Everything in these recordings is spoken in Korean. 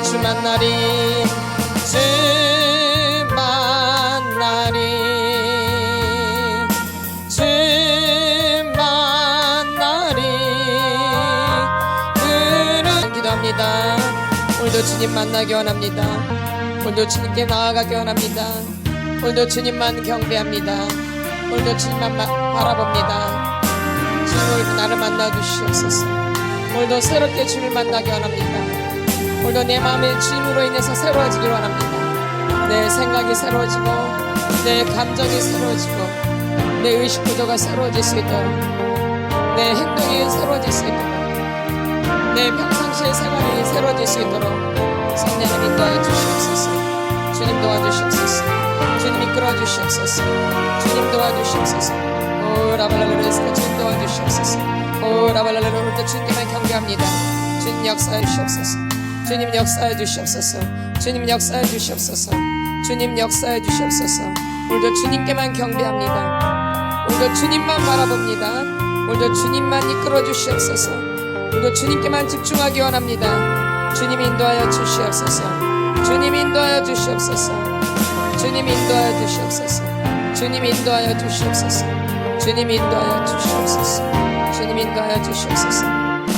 주 만나리 주 만나리 주 만나리 그는 기도합니다. 오늘도 주님 만나기 원합니다. 오늘도 주님께 나아가기 원합니다. 오늘도 주님만 경배합니다. 오늘도 주님만 바라봅니다. 주님 오늘도 나를 만나 주시옵소서. 오늘도 새롭게 주님을 만나기 원합니다. 오늘도 내 마음이 주님으로 인해서 새로워지길 원합니다. 내 생각이 새로워지고 내 감정이 새로워지고 내 의식 구조가 새로워질 수 있도록 내 행동이 새로워질 수 있도록 내 평상시의 생활이 새로워질 수 있도록 성령님 인도하여 주시옵소서. 주님 도와주시옵소서. 주님 이끌어 주시옵소서. 주님 도와주시옵소서. 오 라발랄라레스카 주님 도와주시옵소서. 오 라발랄라레 오늘도 주님만 경배합니다. 주님 역사해 주시옵소서. 주님 역사해 주시옵소서. 주님 역사해 주시옵소서. 주님 역사해 주시옵소서. 오늘도 주님께만 경배합니다. 오늘도 주님만 바라봅니다. 오늘도 주님만 이끌어 주시옵소서. 오늘도 주님께만 집중하기 원합니다. 주님 인도하여 주시옵소서. 주님 인도하여 주시옵소서. 주님 인도하여 주시옵소서. 주님 인도하여 주시옵소서. 주님 인도하여 주시옵소서. 주님 인도하여 주시옵소서.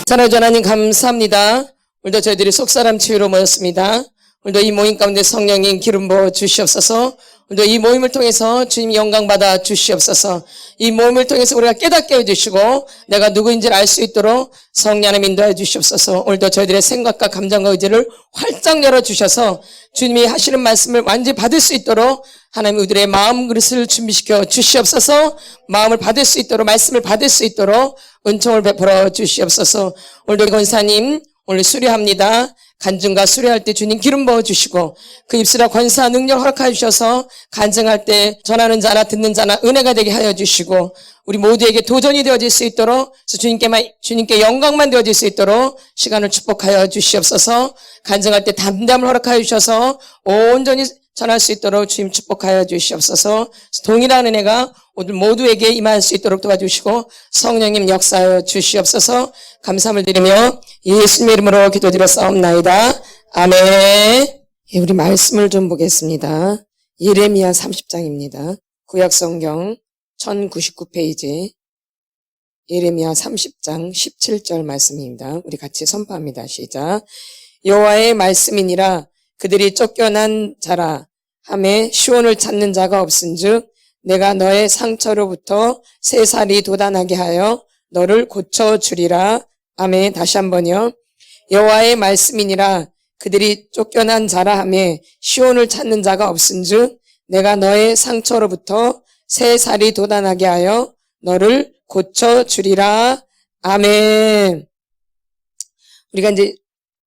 사랑하는 하나님 감사합니다. 오늘도 저희들이 속사람 치유로 모였습니다. 오늘도 이 모임 가운데 성령님 기름 부어 주시옵소서. 오늘도 이 모임을 통해서 주님 영광 받아 주시옵소서. 이 모임을 통해서 우리가 깨닫게 해주시고 내가 누구인지를 알 수 있도록 성령님 인도해 주시옵소서. 오늘도 저희들의 생각과 감정과 의지를 활짝 열어주셔서 주님이 하시는 말씀을 완전히 받을 수 있도록 하나님 우리들의 마음 그릇을 준비시켜 주시옵소서. 마음을 받을 수 있도록 말씀을 받을 수 있도록 은총을 베풀어 주시옵소서. 오늘도 권사님 오늘 수료합니다. 간증과 수료할 때 주님 기름 부어주시고 그 입술에 권사 능력 허락하여 주셔서 간증할 때 전하는 자나 듣는 자나 은혜가 되게 하여 주시고 우리 모두에게 도전이 되어질 수 있도록 주님께 영광만 되어질 수 있도록 시간을 축복하여 주시옵소서. 간증할 때 담담을 허락하여 주셔서 온전히 전할 수 있도록 주님 축복하여 주시옵소서. 동일한 은혜가 오늘 모두에게 임할 수 있도록 도와주시고 성령님 역사하여 주시옵소서. 감사함을 드리며 예수님의 이름으로 기도드렸사옵나이다. 아멘. 우리 말씀을 좀 보겠습니다. 예레미야 30장입니다. 구약성경 1099페이지 예레미야 30장 17절 말씀입니다. 우리 같이 선포합니다. 시작. 여호와의 말씀이니라 그들이 쫓겨난 자라 하매 시온을 찾는 자가 없은즉 내가 너의 상처로부터 새살이 돋아나게 하여 너를 고쳐주리라. 아멘. 다시 한번요. 여호와의 말씀이니라 그들이 쫓겨난 자라 하며 시온을 찾는 자가 없은즉 내가 너의 상처로부터 새살이 돋아나게 하여 너를 고쳐주리라. 아멘. 우리가 이제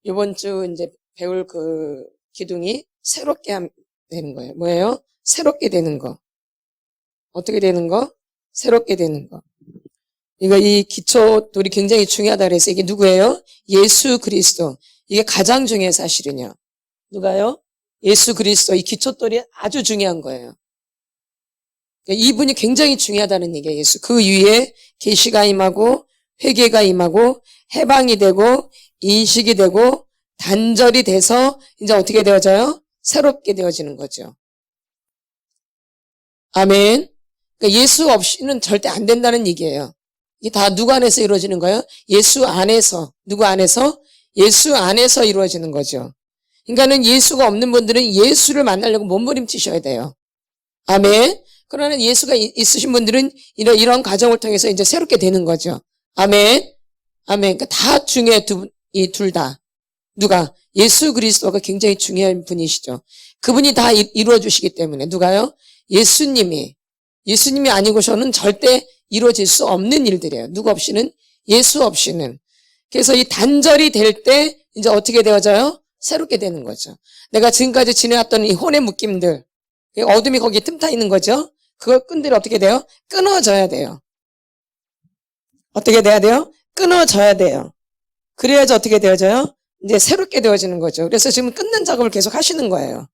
이번 주 이제 배울 그 기둥이 새롭게 되는 거예요. 뭐예요? 새롭게 되는 거. 어떻게 되는 거? 새롭게 되는 거. 이 기초돌이 굉장히 중요하다 그래서 이게 누구예요? 예수 그리스도. 이게 가장 중요해요, 사실은요. 누가요? 예수 그리스도. 이 기초돌이 아주 중요한 거예요. 이분이 굉장히 중요하다는 얘기예요, 예수. 그 위에 계시가 임하고 회개가 임하고 해방이 되고 인식이 되고 단절이 돼서 이제 어떻게 되어져요? 새롭게 되어지는 거죠. 아멘. 그러니까 예수 없이는 절대 안 된다는 얘기예요. 이게 다 누구 안에서 이루어지는 거예요? 예수 안에서. 누구 안에서? 예수 안에서 이루어지는 거죠. 그러니까는 예수가 없는 분들은 예수를 만나려고 몸부림치셔야 돼요. 아멘. 그러나 예수가 있으신 분들은 이런 과정을 통해서 이제 새롭게 되는 거죠. 아멘. 아멘. 그러니까 다 중요해, 이 둘 다. 누가? 예수 그리스도가 굉장히 중요한 분이시죠. 그분이 다 이루어 주시기 때문에. 누가요? 예수님이 아니고서는 절대 이루어질 수 없는 일들이에요. 누구 없이는? 예수 없이는. 그래서 이 단절이 될 때 이제 어떻게 되어져요? 새롭게 되는 거죠. 내가 지금까지 지내왔던 이 혼의 묶임들, 어둠이 거기에 틈타 있는 거죠. 그걸 끈들이 어떻게 돼요? 끊어져야 돼요. 어떻게 돼야 돼요? 끊어져야 돼요. 그래야지 어떻게 되어져요? 이제 새롭게 되어지는 거죠. 그래서 지금 끊는 작업을 계속 하시는 거예요.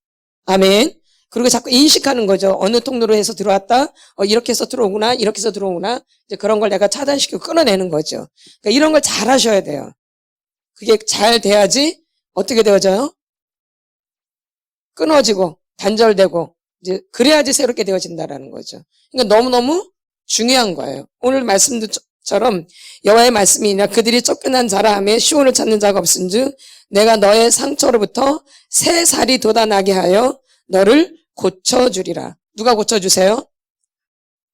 아멘. 그리고 자꾸 인식하는 거죠. 어느 통로로 해서 들어왔다. 이렇게 해서 들어오구나. 이렇게 해서 들어오구나. 이제 그런 걸 내가 차단시키고 끊어내는 거죠. 그러니까 이런 걸 잘 하셔야 돼요. 그게 잘 돼야지 어떻게 되어져요? 끊어지고 단절되고 이제 그래야지 새롭게 되어진다라는 거죠. 그러니까 너무너무 중요한 거예요. 오늘 말씀처럼 여호와의 말씀이냐 그들이 쫓겨난 자라 하며 시온을 찾는 자가 없은즉 내가 너의 상처로부터 새 살이 돋아나게 하여 너를 고쳐주리라. 누가 고쳐주세요?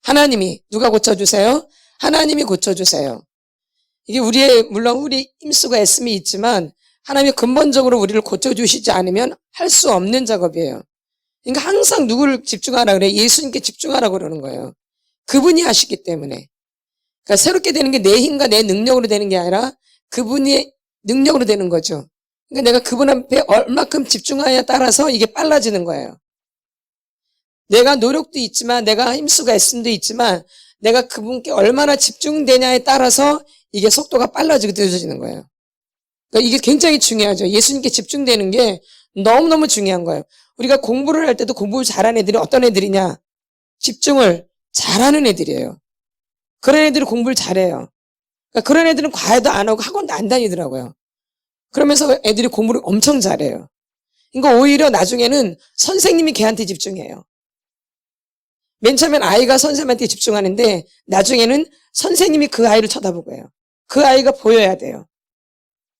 하나님이. 누가 고쳐주세요? 하나님이 고쳐주세요. 이게 물론 우리 힘쓰고 애씀이 있지만 하나님이 근본적으로 우리를 고쳐주시지 않으면 할 수 없는 작업이에요. 그러니까 항상 누구를 집중하라 그래? 예수님께 집중하라고 그러는 거예요. 그분이 하시기 때문에. 그러니까 새롭게 되는 게 내 힘과 내 능력으로 되는 게 아니라 그분의 능력으로 되는 거죠. 그러니까 내가 그분 앞에 얼마큼 집중하냐에 따라서 이게 빨라지는 거예요. 내가 노력도 있지만 내가 힘쓰고 애씀도 있지만 내가 그분께 얼마나 집중되냐에 따라서 이게 속도가 빨라지고 늦어지는 거예요. 그러니까 이게 굉장히 중요하죠. 예수님께 집중되는 게 너무너무 중요한 거예요. 우리가 공부를 할 때도 공부를 잘하는 애들이 어떤 애들이냐? 집중을 잘하는 애들이에요. 그런 애들이 공부를 잘해요. 그러니까 그런 애들은 과외도 안 하고 학원도 안 다니더라고요. 그러면서 애들이 공부를 엄청 잘해요. 그러니까 오히려 나중에는 선생님이 걔한테 집중해요. 맨 처음엔 아이가 선생님한테 집중하는데 나중에는 선생님이 그 아이를 쳐다보고 해요. 그 아이가 보여야 돼요.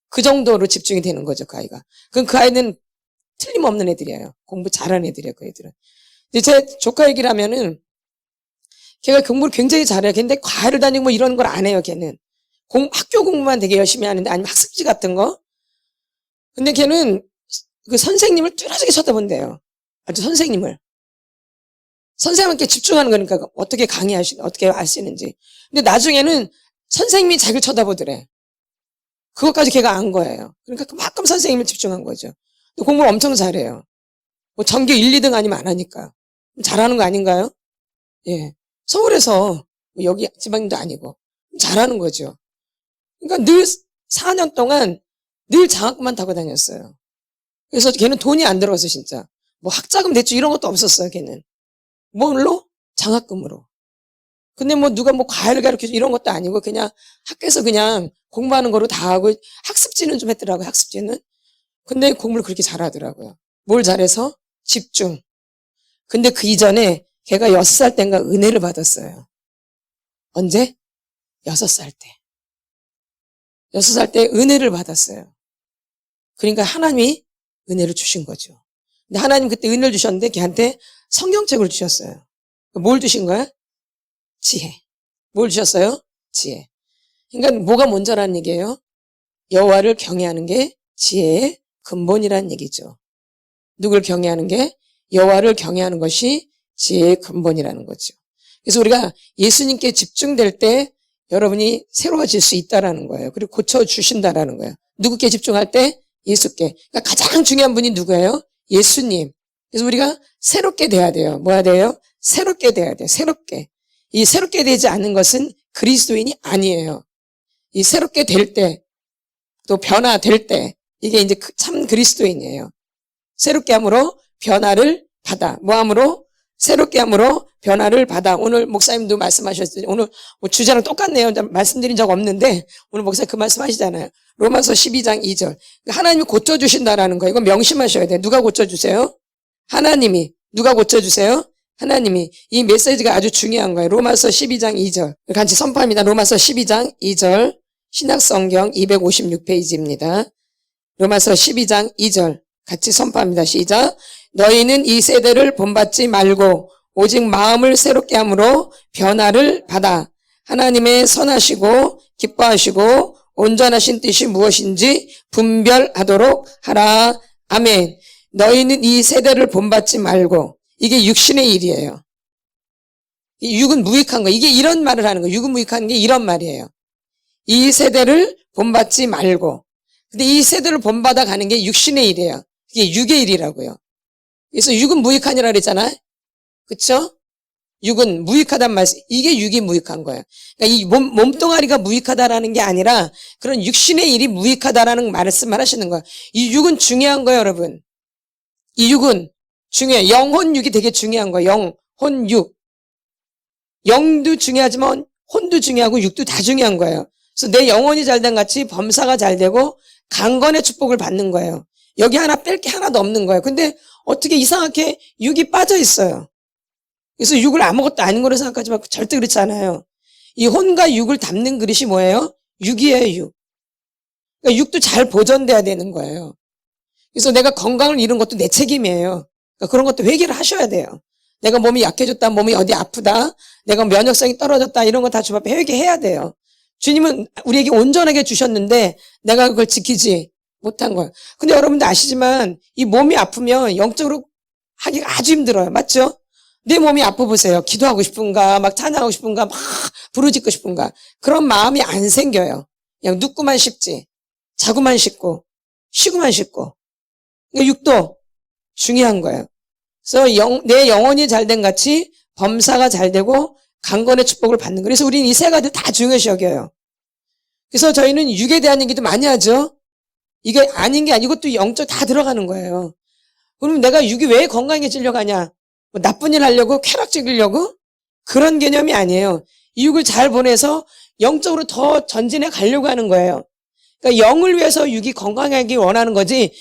그 정도로 집중이 되는 거죠, 그 아이가. 그럼 그 아이는 틀림없는 애들이에요. 공부 잘하는 애들이에요, 그 애들은. 제 조카 얘기를 하면은 걔가 공부를 굉장히 잘해요. 근데 과외를 다니고 뭐 이런 걸 안 해요, 걔는. 학교 공부만 되게 열심히 하는데 아니면 학습지 같은 거. 근데 걔는 그 선생님을 뚜렷하게 쳐다본대요. 아주 선생님을. 선생님께 집중하는 거니까 어떻게 어떻게 아시는지. 근데 나중에는 선생님이 자기를 쳐다보더래. 그것까지 걔가 안 거예요. 그러니까 그만큼 선생님을 집중한 거죠. 공부를 엄청 잘해요. 뭐 전교 1, 2등 아니면 안 하니까. 잘하는 거 아닌가요? 예. 서울에서 여기 지방도 아니고 잘하는 거죠. 그러니까 늘 4년 동안 늘 장학금만 타고 다녔어요. 그래서 걔는 돈이 안 들어서 진짜 뭐 학자금 대출 이런 것도 없었어요. 걔는 뭘로? 장학금으로. 근데 뭐 누가 뭐 과외를 가르쳐줘 이런 것도 아니고 그냥 학교에서 그냥 공부하는 거로 다 하고 학습지는 좀 했더라고요. 학습지는. 근데 공부를 그렇게 잘하더라고요. 뭘 잘해서? 집중. 근데 그 이전에 걔가 6살 땐가 은혜를 받았어요. 언제? 6살 때. 6살 때 은혜를 받았어요. 그러니까 하나님이 은혜를 주신 거죠. 근데 하나님 그때 은혜를 주셨는데 걔한테 성경책을 주셨어요. 뭘 주신 거야? 지혜. 뭘 주셨어요? 지혜. 그러니까 뭐가 먼저라는 얘기예요? 여호와를 경외하는 게 지혜의 근본이라는 얘기죠. 누굴 경외하는 게? 여호와를 경외하는 것이 지혜의 근본이라는 거죠. 그래서 우리가 예수님께 집중될 때 여러분이 새로워질 수 있다라는 거예요. 그리고 고쳐주신다라는 거예요. 누구께 집중할 때? 예수께. 그러니까 가장 중요한 분이 누구예요? 예수님. 그래서 우리가 새롭게 돼야 돼요. 뭐야 돼요? 새롭게 돼야 돼요. 새롭게. 이 새롭게 되지 않는 것은 그리스도인이 아니에요. 이 새롭게 될 때, 또 변화될 때, 이게 이제 참 그리스도인이에요. 새롭게 함으로 변화를 받아. 뭐함으로? 새롭게 함으로 변화를 받아. 오늘 목사님도 말씀하셨어요. 오늘 뭐 주제랑 똑같네요. 말씀드린 적 없는데 오늘 목사님 그 말씀 하시잖아요. 로마서 12장 2절. 하나님이 고쳐주신다라는 거예요. 이건 명심하셔야 돼요. 누가 고쳐주세요? 하나님이. 누가 고쳐주세요? 하나님이. 이 메시지가 아주 중요한 거예요. 로마서 12장 2절. 같이 선포합니다. 로마서 12장 2절. 신약성경 256페이지입니다. 로마서 12장 2절. 같이 선포합니다. 시작. 너희는 이 세대를 본받지 말고 오직 마음을 새롭게 함으로 변화를 받아 하나님의 선하시고 기뻐하시고 온전하신 뜻이 무엇인지 분별하도록 하라. 아멘. 너희는 이 세대를 본받지 말고, 이게 육신의 일이에요. 이 육은 무익한 거. 이게 이런 말을 하는 거예요. 육은 무익한 게 이런 말이에요. 이 세대를 본받지 말고. 근데 이 세대를 본받아 가는 게 육신의 일이에요. 이게 육의 일이라고요. 그래서 육은 무익하니라 그랬잖아요. 그쵸? 육은 무익하단 말씀. 이게 육이 무익한 거예요. 그러니까 이 몸뚱아리가 무익하다라는 게 아니라 그런 육신의 일이 무익하다라는 말씀을 하시는 거예요. 이 육은 중요한 거예요, 여러분. 이 육은 중요해요. 영혼 육이 되게 중요한 거예요. 영혼 육. 영도 중요하지만 혼도 중요하고 육도 다 중요한 거예요. 그래서 내 영혼이 잘된 같이 범사가 잘 되고 강건의 축복을 받는 거예요. 여기 하나 뺄 게 하나도 없는 거예요. 근데 어떻게 이상하게 육이 빠져 있어요. 그래서 육을 아무것도 아닌 거로 생각하지 말고 절대 그렇지 않아요. 이 혼과 육을 담는 그릇이 뭐예요? 육이에요, 육. 그러니까 육도 잘 보존돼야 되는 거예요. 그래서 내가 건강을 잃은 것도 내 책임이에요. 그러니까 그런 것도 회개를 하셔야 돼요. 내가 몸이 약해졌다, 몸이 어디 아프다, 내가 면역성이 떨어졌다, 이런 거 다 주님 앞에 회개해야 돼요. 주님은 우리에게 온전하게 주셨는데 내가 그걸 지키지 못한 거예요. 근데 여러분들 아시지만 이 몸이 아프면 영적으로 하기가 아주 힘들어요. 맞죠? 내 몸이 아파 보세요. 기도하고 싶은가, 막 찬양하고 싶은가, 막 부르짖고 싶은가. 그런 마음이 안 생겨요. 그냥 눕고만 싶지. 자고만 싶고, 쉬고만 싶고. 그러니까 육도 중요한 거예요. 그래서 내 영혼이 잘된 같이 범사가 잘 되고 강건의 축복을 받는 거예요. 그래서 우리는 이 세 가지 다 중요시 여겨요. 그래서 저희는 육에 대한 얘기도 많이 하죠. 이게 아닌 게 아니고 또 영적 다 들어가는 거예요. 그럼 내가 육이 왜 건강해지려고 하냐? 뭐 나쁜 일 하려고? 쾌락 즐기려고? 그런 개념이 아니에요. 이 육을 잘 보내서 영적으로 더 전진해 가려고 하는 거예요. 그러니까 영을 위해서 육이 건강하기 원하는 거지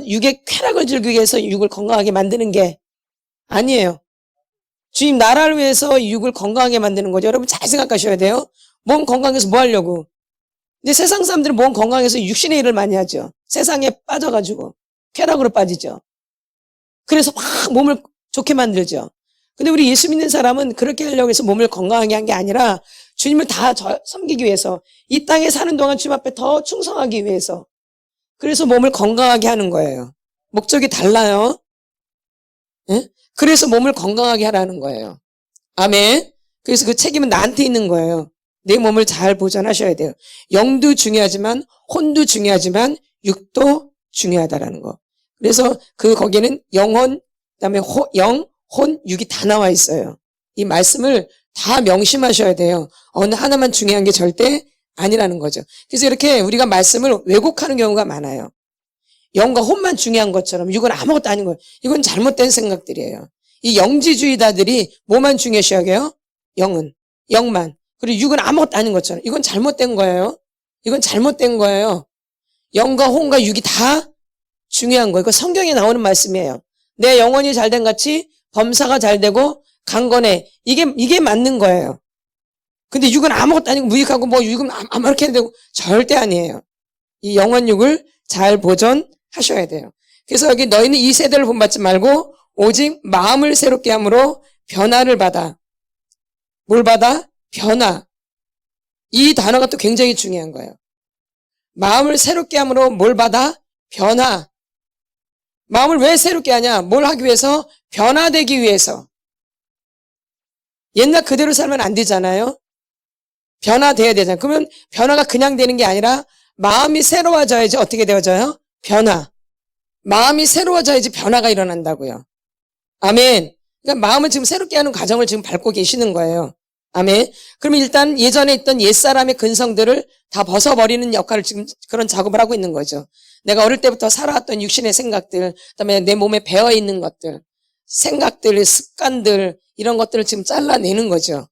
육의 쾌락을 즐기기 위해서 육을 건강하게 만드는 게 아니에요. 주님 나라를 위해서 육을 건강하게 만드는 거죠. 여러분 잘 생각하셔야 돼요. 몸 건강해서 뭐 하려고? 근데 세상 사람들은 몸 건강해서 육신의 일을 많이 하죠. 세상에 빠져가지고 쾌락으로 빠지죠. 그래서 막 몸을 좋게 만들죠. 근데 우리 예수 믿는 사람은 그렇게 하려고 해서 몸을 건강하게 한 게 아니라 주님을 다 섬기기 위해서 이 땅에 사는 동안 주님 앞에 더 충성하기 위해서 그래서 몸을 건강하게 하는 거예요. 목적이 달라요. 예? 그래서 몸을 건강하게 하라는 거예요. 아멘. 그래서 그 책임은 나한테 있는 거예요. 내 몸을 잘 보존하셔야 돼요. 영도 중요하지만 혼도 중요하지만 육도 중요하다라는 거. 그래서 거기는 영혼, 그다음에 영, 혼, 육이 다 나와 있어요. 이 말씀을 다 명심하셔야 돼요. 어느 하나만 중요한 게 절대 아니라는 거죠. 그래서 이렇게 우리가 말씀을 왜곡하는 경우가 많아요. 영과 혼만 중요한 것처럼 육은 아무것도 아닌 거예요. 이건 잘못된 생각들이에요. 이 영지주의자들이 뭐만 중요시 여겨요? 영만. 그리고 육은 아무것도 아닌 것처럼. 이건 잘못된 거예요. 이건 잘못된 거예요. 영과 혼과 육이 다 중요한 거예요. 그 성경에 나오는 말씀이에요. 내 영혼이 잘된 같이 범사가 잘 되고 강건해. 이게 맞는 거예요. 근데 육은 아무것도 아니고 무익하고 뭐 육은 아무렇게 되고 절대 아니에요. 이 영혼 육을 잘 보존하셔야 돼요. 그래서 여기 너희는 이 세대를 본받지 말고 오직 마음을 새롭게 함으로 변화를 받아. 뭘 받아? 변화. 이 단어가 또 굉장히 중요한 거예요. 마음을 새롭게 함으로 뭘 받아? 변화. 마음을 왜 새롭게 하냐? 뭘 하기 위해서? 변화되기 위해서. 옛날 그대로 살면 안 되잖아요. 변화돼야 되잖아요. 그러면 변화가 그냥 되는 게 아니라 마음이 새로워져야지 어떻게 되어져요? 변화. 마음이 새로워져야지 변화가 일어난다고요. 아멘. 그러니까 마음을 지금 새롭게 하는 과정을 지금 밟고 계시는 거예요. 아멘. 그러면 일단 예전에 있던 옛사람의 근성들을 다 벗어버리는 역할을 지금 그런 작업을 하고 있는 거죠. 내가 어릴 때부터 살아왔던 육신의 생각들, 그다음에 내 몸에 배어있는 것들, 생각들, 습관들, 이런 것들을 지금 잘라내는 거죠.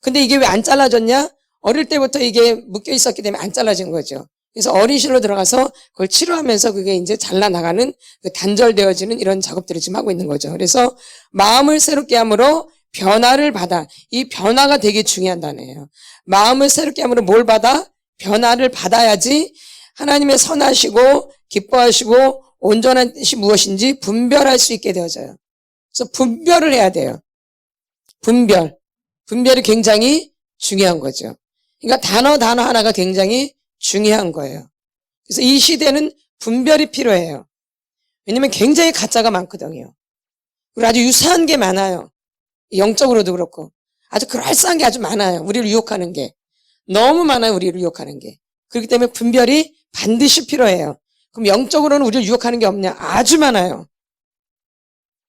근데 이게 왜 안 잘라졌냐? 어릴 때부터 이게 묶여 있었기 때문에 안 잘라진 거죠. 그래서 어린이실로 들어가서 그걸 치료하면서 그게 이제 잘라나가는, 단절되어지는 이런 작업들을 지금 하고 있는 거죠. 그래서 마음을 새롭게 함으로 변화를 받아. 이 변화가 되게 중요한 단어예요. 마음을 새롭게 함으로 뭘 받아? 변화를 받아야지 하나님의 선하시고 기뻐하시고 온전한 뜻이 무엇인지 분별할 수 있게 되어져요. 그래서 분별을 해야 돼요. 분별이 굉장히 중요한 거죠. 그러니까 단어 하나가 굉장히 중요한 거예요. 그래서 이 시대는 분별이 필요해요. 왜냐면 굉장히 가짜가 많거든요. 그리고 아주 유사한 게 많아요. 영적으로도 그렇고 아주 그럴싸한 게 아주 많아요. 우리를 유혹하는 게 너무 많아요. 우리를 유혹하는 게. 그렇기 때문에 분별이 반드시 필요해요. 그럼 영적으로는 우리를 유혹하는 게 없냐? 아주 많아요.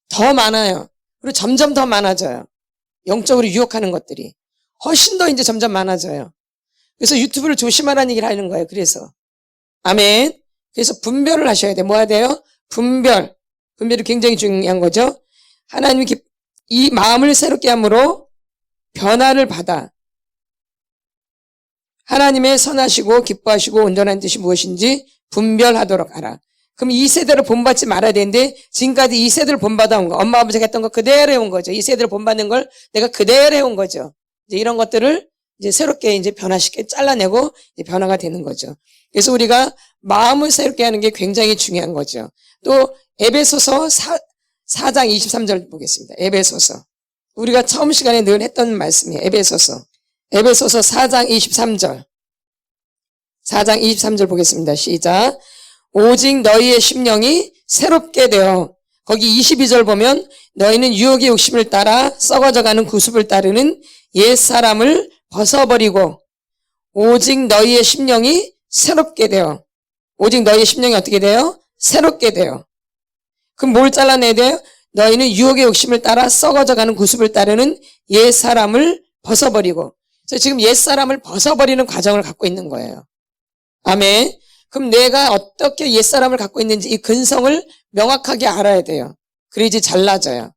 더 많아요. 그리고 점점 더 많아져요. 영적으로 유혹하는 것들이 훨씬 더 이제 점점 많아져요. 그래서 유튜브를 조심하라는 얘기를 하는 거예요. 그래서 아멘. 그래서 분별을 하셔야 돼요. 뭐 해야 돼요? 분별이 굉장히 중요한 거죠. 하나님이 이 마음을 새롭게 함으로 변화를 받아 하나님의 선하시고 기뻐하시고 온전한 뜻이 무엇인지 분별하도록 하라. 그럼 이 세대를 본받지 말아야 되는데 지금까지 이 세대를 본받아 온 거, 엄마 아버지가 했던 거 그대로 해온 거죠. 이 세대를 본받는 걸 내가 그대로 해온 거죠. 이제 이런 것들을 이제 새롭게 이제 변화시켜 잘라내고 이제 변화가 되는 거죠. 그래서 우리가 마음을 새롭게 하는 게 굉장히 중요한 거죠. 또 에베소서 4장 23절 보겠습니다. 에베소서. 우리가 처음 시간에 늘 했던 말씀이에요. 에베소서 4장 23절. 4장 23절 보겠습니다. 시작. 오직 너희의 심령이 새롭게 되어, 거기 22절 보면 너희는 유혹의 욕심을 따라 썩어져가는 구습을 따르는 옛사람을 벗어버리고 오직 너희의 심령이 새롭게 되어, 오직 너희의 심령이 어떻게 돼요? 새롭게 돼요. 그럼 뭘 잘라내야 돼요? 너희는 유혹의 욕심을 따라 썩어져가는 구습을 따르는 옛사람을 벗어버리고. 그래서 지금 옛사람을 벗어버리는 과정을 갖고 있는 거예요. 아멘. 그럼 내가 어떻게 옛사람을 갖고 있는지 이 근성을 명확하게 알아야 돼요. 그래야지 잘나져요.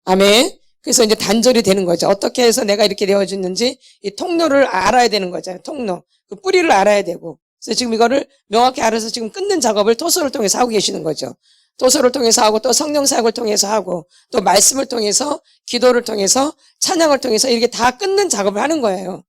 아멘. 그래서 이제 단절이 되는 거죠. 어떻게 해서 내가 이렇게 되어졌는지 이 통로를 알아야 되는 거죠. 통로. 그 뿌리를 알아야 되고. 그래서 지금 이거를 명확히 알아서 지금 끊는 작업을 토소를 통해서 하고 계시는 거죠. 토소를 통해서 하고 또 성령 사역을 통해서 하고 또 말씀을 통해서 기도를 통해서 찬양을 통해서 이렇게 다 끊는 작업을 하는 거예요.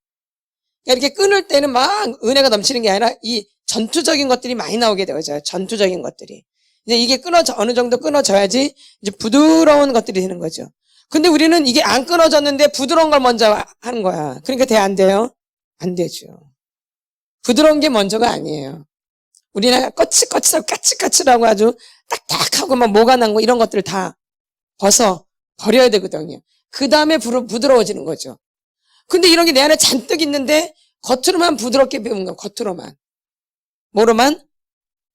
이렇게 끊을 때는 막 은혜가 넘치는 게 아니라 이 전투적인 것들이 많이 나오게 되어져요. 전투적인 것들이. 이제 이게 어느 정도 끊어져야지 이제 부드러운 것들이 되는 거죠. 근데 우리는 이게 안 끊어졌는데 부드러운 걸 먼저 하는 거야. 그러니까 안 돼요? 안 되죠. 부드러운 게 먼저가 아니에요. 우리는 거칠거칠하고 까칠까칠하고 아주 딱딱하고 막 뭐가 난 거 이런 것들을 다 버려야 되거든요. 그 다음에 부드러워지는 거죠. 근데 이런 게 내 안에 잔뜩 있는데 겉으로만 부드럽게 배운 거야. 겉으로만. 뭐로만?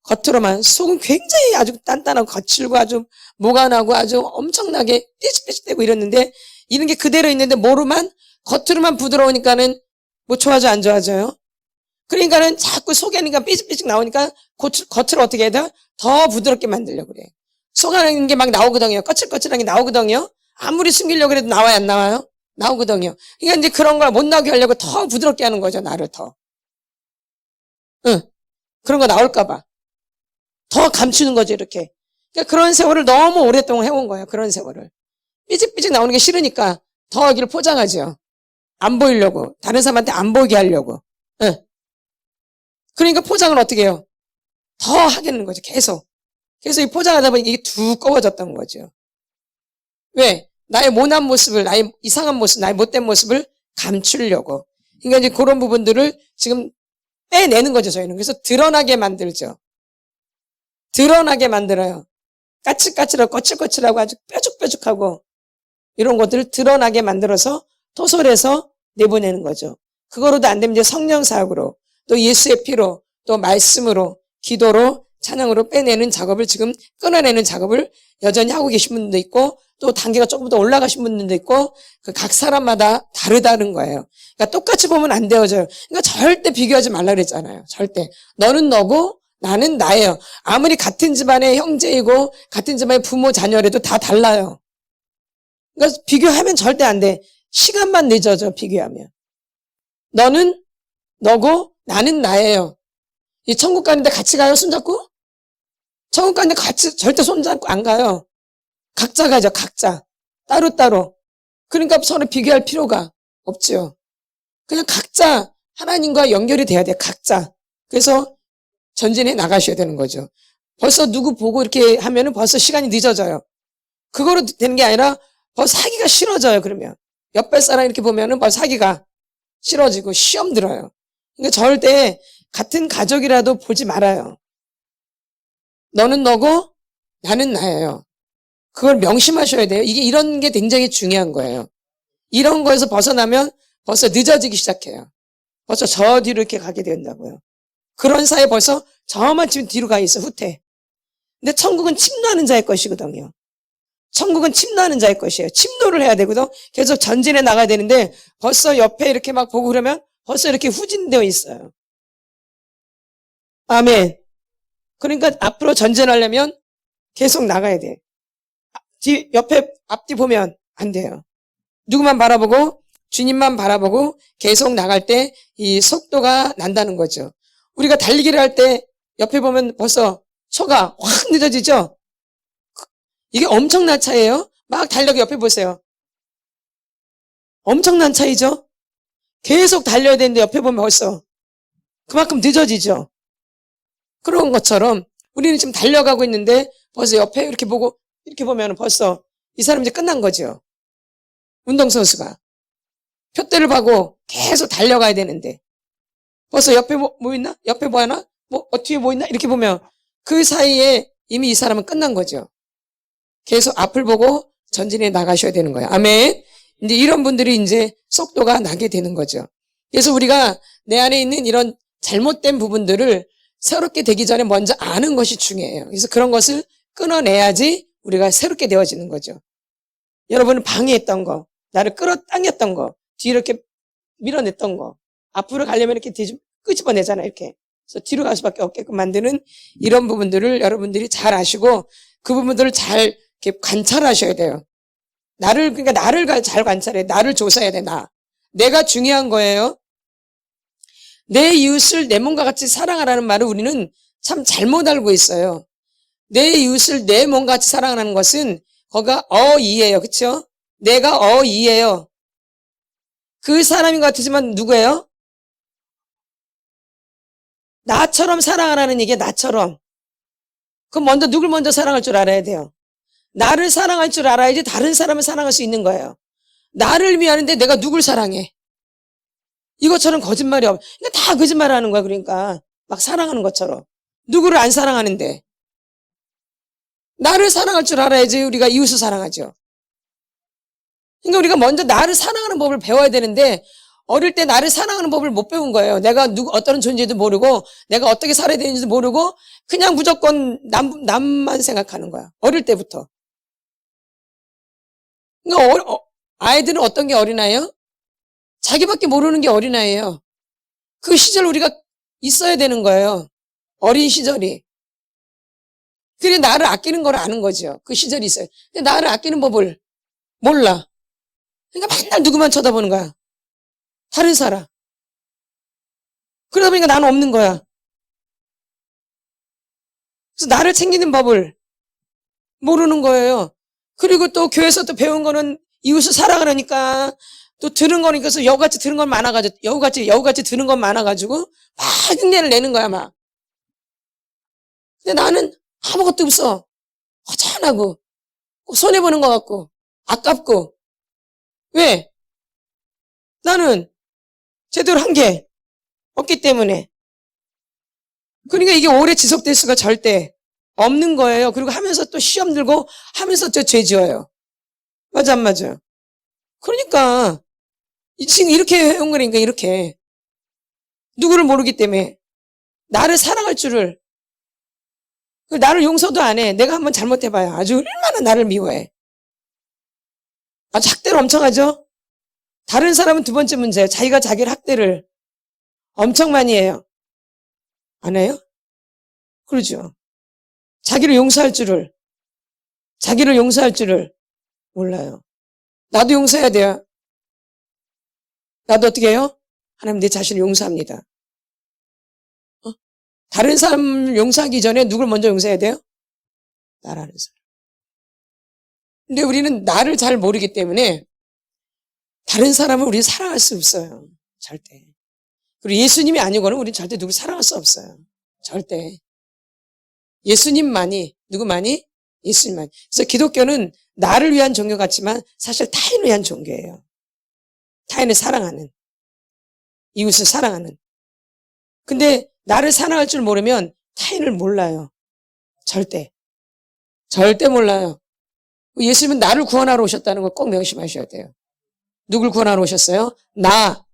겉으로만. 속은 굉장히 아주 단단하고 거칠고 아주 뭐가 나고 아주 엄청나게 삐직삐직대고 이랬는데 이런 게 그대로 있는데 뭐로만? 겉으로만 부드러우니까는 뭐 좋아져 안 좋아져요? 그러니까는 자꾸 속에니까 삐직삐직 나오니까 겉을 어떻게 해야 돼? 더 부드럽게 만들려고 그래. 속 안에 있는 게 막 나오거든요. 거칠거칠한 게 나오거든요. 아무리 숨기려고 해도 나와요, 안 나와요? 나오거든요. 그러니까 이제 그런 걸 못 나오게 하려고 더 부드럽게 하는 거죠, 나를 더. 응. 그런 거 나올까봐. 더 감추는 거죠, 이렇게. 그러니까 그런 세월을 너무 오랫동안 해온 거예요, 그런 세월을. 삐직삐직 나오는 게 싫으니까 더 여기를 포장하죠. 안 보이려고. 다른 사람한테 안 보이게 하려고. 응. 그러니까 포장을 어떻게 해요? 더 하게 되는 거죠, 계속. 그래서 이 포장하다 보니 이게 두꺼워졌던 거죠. 왜? 나의 모난 모습을, 나의 이상한 모습, 나의 못된 모습을 감추려고. 그러니까 이제 그런 부분들을 지금 빼내는 거죠, 저희는. 그래서 드러나게 만들죠. 드러나게 만들어요. 까칠까칠하고 거칠거칠하고 아주 뾰족뾰족하고 이런 것들을 드러나게 만들어서 토설해서 내보내는 거죠. 그거로도 안 되면 이제 성령 사역으로 또 예수의 피로 또 말씀으로 기도로 찬양으로 빼내는 작업을 지금 끊어내는 작업을 여전히 하고 계신 분도 있고 또 단계가 조금 더 올라가신 분들도 있고 그 각 사람마다 다르다는 거예요. 그러니까 똑같이 보면 안 되어져요. 그러니까 절대 비교하지 말라 그랬잖아요. 절대. 너는 너고 나는 나예요. 아무리 같은 집안의 형제이고 같은 집안의 부모 자녀라도 다 달라요. 그러니까 비교하면 절대 안 돼. 시간만 늦어져 비교하면. 너는 너고 나는 나예요. 이 천국 가는데 같이 가요? 손잡고? 천국 가는데 같이 절대 손잡고 안 가요. 각자 가죠. 각자. 따로따로. 그러니까 서로 비교할 필요가 없죠. 그냥 각자 하나님과 연결이 돼야 돼요. 각자. 그래서 전진해 나가셔야 되는 거죠. 벌써 누구 보고 이렇게 하면은 벌써 시간이 늦어져요. 그거로 되는 게 아니라 벌써 하기가 싫어져요. 그러면 옆에 사람 이렇게 보면은 벌써 하기가 싫어지고 시험 들어요. 그러니까 절대 같은 가족이라도 보지 말아요. 너는 너고 나는 나예요. 그걸 명심하셔야 돼요. 이게 이런 게 굉장히 중요한 거예요. 이런 거에서 벗어나면 벌써 늦어지기 시작해요. 벌써 저 뒤로 이렇게 가게 된다고요. 그런 사이에 벌써 저만 지금 뒤로 가 있어, 후퇴. 근데 천국은 침노하는 자의 것이거든요. 천국은 침노하는 자의 것이에요. 침노를 해야 되거든. 계속 전진해 나가야 되는데 벌써 옆에 이렇게 막 보고 그러면 벌써 이렇게 후진되어 있어요. 아멘. 그러니까 앞으로 전진하려면 계속 나가야 돼. 옆에 앞뒤 보면 안 돼요. 누구만 바라보고 주님만 바라보고 계속 나갈 때 이 속도가 난다는 거죠. 우리가 달리기를 할 때 옆에 보면 벌써 초가 확 늦어지죠? 이게 엄청난 차이예요. 막 달려가 옆에 보세요. 엄청난 차이죠? 계속 달려야 되는데 옆에 보면 벌써 그만큼 늦어지죠? 그런 것처럼 우리는 지금 달려가고 있는데 벌써 옆에 이렇게 보고 이렇게 보면 벌써 이 사람 이제 끝난 거죠. 운동선수가. 표대를 봐고 계속 달려가야 되는데 벌써 옆에 뭐 있나? 옆에 뭐 하나? 뒤에 뭐 있나? 이렇게 보면 그 사이에 이미 이 사람은 끝난 거죠. 계속 앞을 보고 전진해 나가셔야 되는 거예요. 아멘. 이제 이런 분들이 이제 속도가 나게 되는 거죠. 그래서 우리가 내 안에 있는 이런 잘못된 부분들을 새롭게 되기 전에 먼저 아는 것이 중요해요. 그래서 그런 것을 끊어내야지 우리가 새롭게 되어지는 거죠. 여러분은 방해했던 거, 나를 끌어당겼던 거, 뒤로 이렇게 밀어냈던 거, 앞으로 가려면 이렇게 끄집어내잖아요. 이렇게. 그래서 뒤로 갈 수밖에 없게끔 만드는 이런 부분들을 여러분들이 잘 아시고 그 부분들을 잘 이렇게 관찰하셔야 돼요. 그러니까 나를 잘 관찰해. 나를 조사해야 돼, 나. 내가 중요한 거예요. 내 이웃을 내 몸과 같이 사랑하라는 말을 우리는 참 잘못 알고 있어요. 내 이웃을 내 몸과 같이 사랑하는 것은 거기가 어이예요. 그쵸? 내가 어이예요. 그 사람인 것 같지만 누구예요? 나처럼 사랑하라는 얘기야, 나처럼. 그럼 누굴 먼저 사랑할 줄 알아야 돼요. 나를 사랑할 줄 알아야지 다른 사람을 사랑할 수 있는 거예요. 나를 위하는데 내가 누굴 사랑해? 이것처럼 거짓말이 그러니까 다 거짓말 하는 거야. 그러니까 막 사랑하는 것처럼. 누구를 안 사랑하는데. 나를 사랑할 줄 알아야지 우리가 이웃을 사랑하죠. 그러니까 우리가 먼저 나를 사랑하는 법을 배워야 되는데 어릴 때 나를 사랑하는 법을 못 배운 거예요. 내가 어떤 존재도 모르고 내가 어떻게 살아야 되는지도 모르고 그냥 무조건 남만 생각하는 거야. 어릴 때부터. 그러니까 아이들은 어떤 게 어린아이예요? 자기밖에 모르는 게 어린아이예요. 그 시절 우리가 있어야 되는 거예요. 어린 시절이. 그래 나를 아끼는 걸 아는 거죠. 그 시절이 있어요. 근데 나를 아끼는 법을 몰라. 그러니까 맨날 누구만 쳐다보는 거야. 다른 사람. 그러다 보니까 나는 없는 거야. 그래서 나를 챙기는 법을 모르는 거예요. 그리고 또 교회에서 또 배운 거는 이웃을 사랑하라니까 또 들은 거니까 여우같이 들은 건 많아가지고 여우같이 들은 건 많아가지고 막 흉내를 내는 거야 막. 근데 나는 아무것도 없어. 허전하고 손해보는 것 같고 아깝고. 왜? 나는 제대로 한 게 없기 때문에. 그러니까 이게 오래 지속될 수가 절대 없는 거예요. 그리고 하면서 또 시험 들고 하면서 또 죄 지어요. 맞아 안 맞아요? 그러니까 지금 이렇게 해온 거니까 이렇게. 누구를 모르기 때문에 나를 사랑할 줄을 나를 용서도 안 해. 내가 한번 잘못해봐야 아주 얼마나 나를 미워해. 아주 학대를 엄청 하죠? 다른 사람은 두 번째 문제예요. 자기가 자기를 학대를 엄청 많이 해요. 안 해요? 그러죠. 자기를 용서할 줄을 몰라요. 나도 용서해야 돼요. 나도 어떻게 해요? 하나님 내 자신을 용서합니다. 다른 사람을 용서하기 전에 누굴 먼저 용서해야 돼요? 나라는 사람. 근데 우리는 나를 잘 모르기 때문에 다른 사람을 우리는 사랑할 수 없어요. 절대. 그리고 예수님이 아니고는 우리는 절대 누굴 사랑할 수 없어요. 절대. 예수님만이, 누구만이? 예수님만이. 그래서 기독교는 나를 위한 종교 같지만 사실 타인을 위한 종교예요. 타인을 사랑하는. 이웃을 사랑하는. 근데 나를 사랑할 줄 모르면 타인을 몰라요. 절대. 절대 몰라요. 예수님은 나를 구원하러 오셨다는 걸 꼭 명심하셔야 돼요. 누굴 구원하러 오셨어요? 나.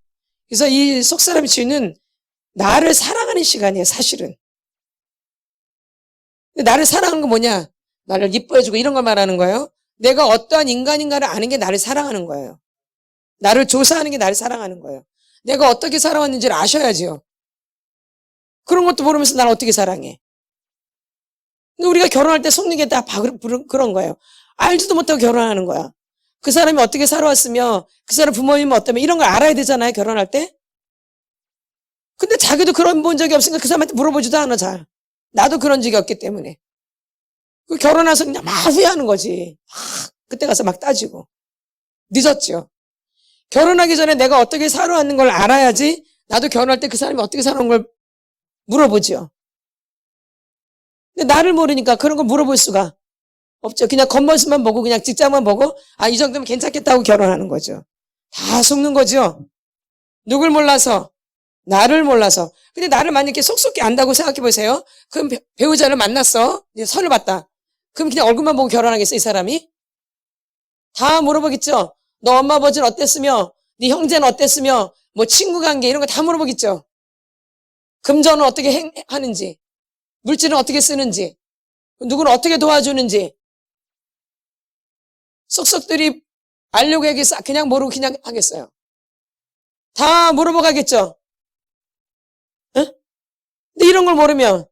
그래서 이 속사람의 치유는 나를 사랑하는 시간이에요, 사실은. 나를 사랑하는 건 뭐냐? 나를 이뻐해주고 이런 걸 말하는 거예요. 내가 어떠한 인간인가를 아는 게 나를 사랑하는 거예요. 나를 조사하는 게 나를 사랑하는 거예요. 내가 어떻게 살아왔는지를 아셔야지요. 그런 것도 모르면서 나를 어떻게 사랑해? 우리가 결혼할 때 속는 게 다 그런 거예요. 알지도 못하고 결혼하는 거야. 그 사람이 어떻게 살아왔으며 그 사람 부모님은 어떠면 이런 걸 알아야 되잖아요, 결혼할 때. 근데 자기도 그런 본 적이 없으니까 그 사람한테 물어보지도 않아, 잘. 나도 그런 적이 없기 때문에. 그 결혼해서 그냥 막 후회하는 거지. 그때 가서 막 따지고. 늦었죠. 결혼하기 전에 내가 어떻게 살아왔는 걸 알아야지 나도 결혼할 때 그 사람이 어떻게 살아온 걸 물어보죠. 근데 나를 모르니까 그런 걸 물어볼 수가 없죠. 그냥 겉모습만 보고 그냥 직장만 보고 이 정도면 괜찮겠다고 결혼하는 거죠. 다 속는 거죠. 누굴 몰라서? 나를 몰라서. 근데 나를 만약에 속속히 안다고 생각해 보세요. 그럼 배우자를 만났어. 이제 선을 봤다. 그럼 그냥 얼굴만 보고 결혼하겠어, 이 사람이? 다 물어보겠죠. 너 엄마 아버지는 어땠으며, 네 형제는 어땠으며, 뭐 친구 관계 이런 거 다 물어보겠죠. 금전은 어떻게 하는지, 물질은 어떻게 쓰는지, 누구는 어떻게 도와주는지. 쏙쏙들이 알려고 하겠어? 그냥 모르고 그냥 하겠어요. 다 물어보 가겠죠. 응? 근데 이런 걸 모르면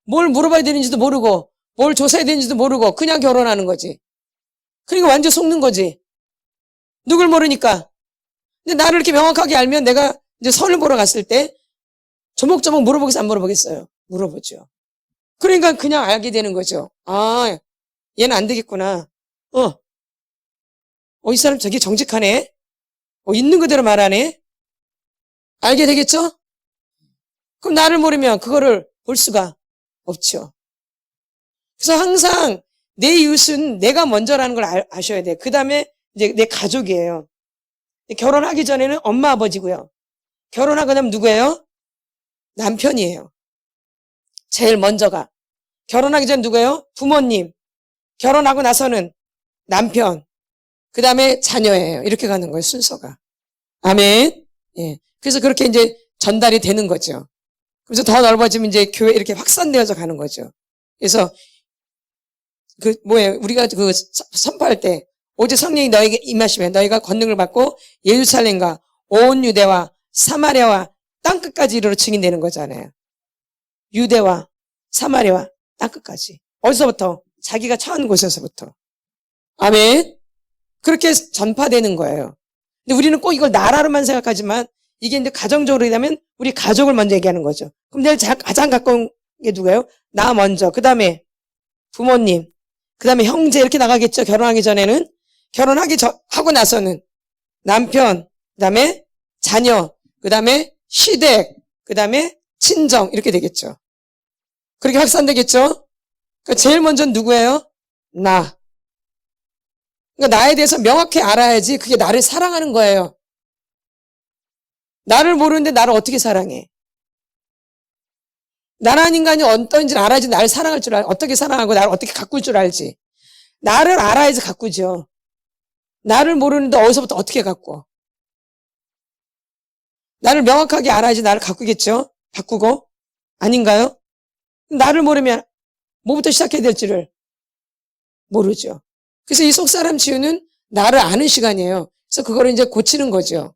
뭘 물어봐야 되는지도 모르고 뭘 조사해야 되는지도 모르고 그냥 결혼하는 거지. 그러니까 완전 속는 거지. 누굴 모르니까. 근데 나를 이렇게 명확하게 알면 내가 이제 선을 보러 갔을 때 조목조목 물어보겠어, 안 물어보겠어요? 물어보죠. 그러니까 그냥 알게 되는 거죠. 얘는 안 되겠구나. 이 사람 되게 정직하네. 있는 그대로 말하네. 알게 되겠죠? 그럼 나를 모르면 그거를 볼 수가 없죠. 그래서 항상 내 이웃은 내가 먼저라는 걸 아셔야 돼요. 그 다음에 이제 내 가족이에요. 결혼하기 전에는 엄마, 아버지고요. 결혼하고 나면 누구예요? 남편이에요. 제일 먼저가. 결혼하기 전 누구예요? 부모님. 결혼하고 나서는 남편. 그 다음에 자녀예요. 이렇게 가는 거예요, 순서가. 아멘. 예. 그래서 그렇게 이제 전달이 되는 거죠. 그래서 더 넓어지면 이제 교회 이렇게 확산되어서 가는 거죠. 그래서 우리가 선포할 때 오직 성령이 너에게 임하시면 너희가 권능을 받고 예루살렘과 온 유대와 사마리아와 땅끝까지 이르러 증인되는 거잖아요. 유대와 사마리아와 땅끝까지. 어디서부터? 자기가 처한 곳에서부터. 아멘. 그렇게 전파되는 거예요. 근데 우리는 꼭 이걸 나라로만 생각하지만 이게 이제 가정적으로 되면 우리 가족을 먼저 얘기하는 거죠. 그럼 내가 가장 가까운 게 누구예요? 나 먼저. 그 다음에 부모님. 그 다음에 형제 이렇게 나가겠죠. 결혼하기 전에는. 하고 나서는 남편. 그 다음에 자녀. 그 다음에 시댁. 그 다음에 친정. 이렇게 되겠죠. 그렇게 확산되겠죠. 그러니까 제일 먼저는 누구예요? 나. 그러니까 나에 대해서 명확히 알아야지 그게 나를 사랑하는 거예요. 나를 모르는데 나를 어떻게 사랑해? 나라는 인간이 어떤지를 알아야지 나를 사랑할 줄 알지. 어떻게 사랑하고 나를 어떻게 가꿀 줄 알지. 나를 알아야지 가꾸죠. 나를 모르는데 어디서부터 어떻게 가꿔? 나를 명확하게 알아야지 나를 가꾸겠죠. 바꾸고. 아닌가요? 나를 모르면 뭐부터 시작해야 될지를 모르죠. 그래서 이 속사람 치유는 나를 아는 시간이에요. 그래서 그거를 이제 고치는 거죠.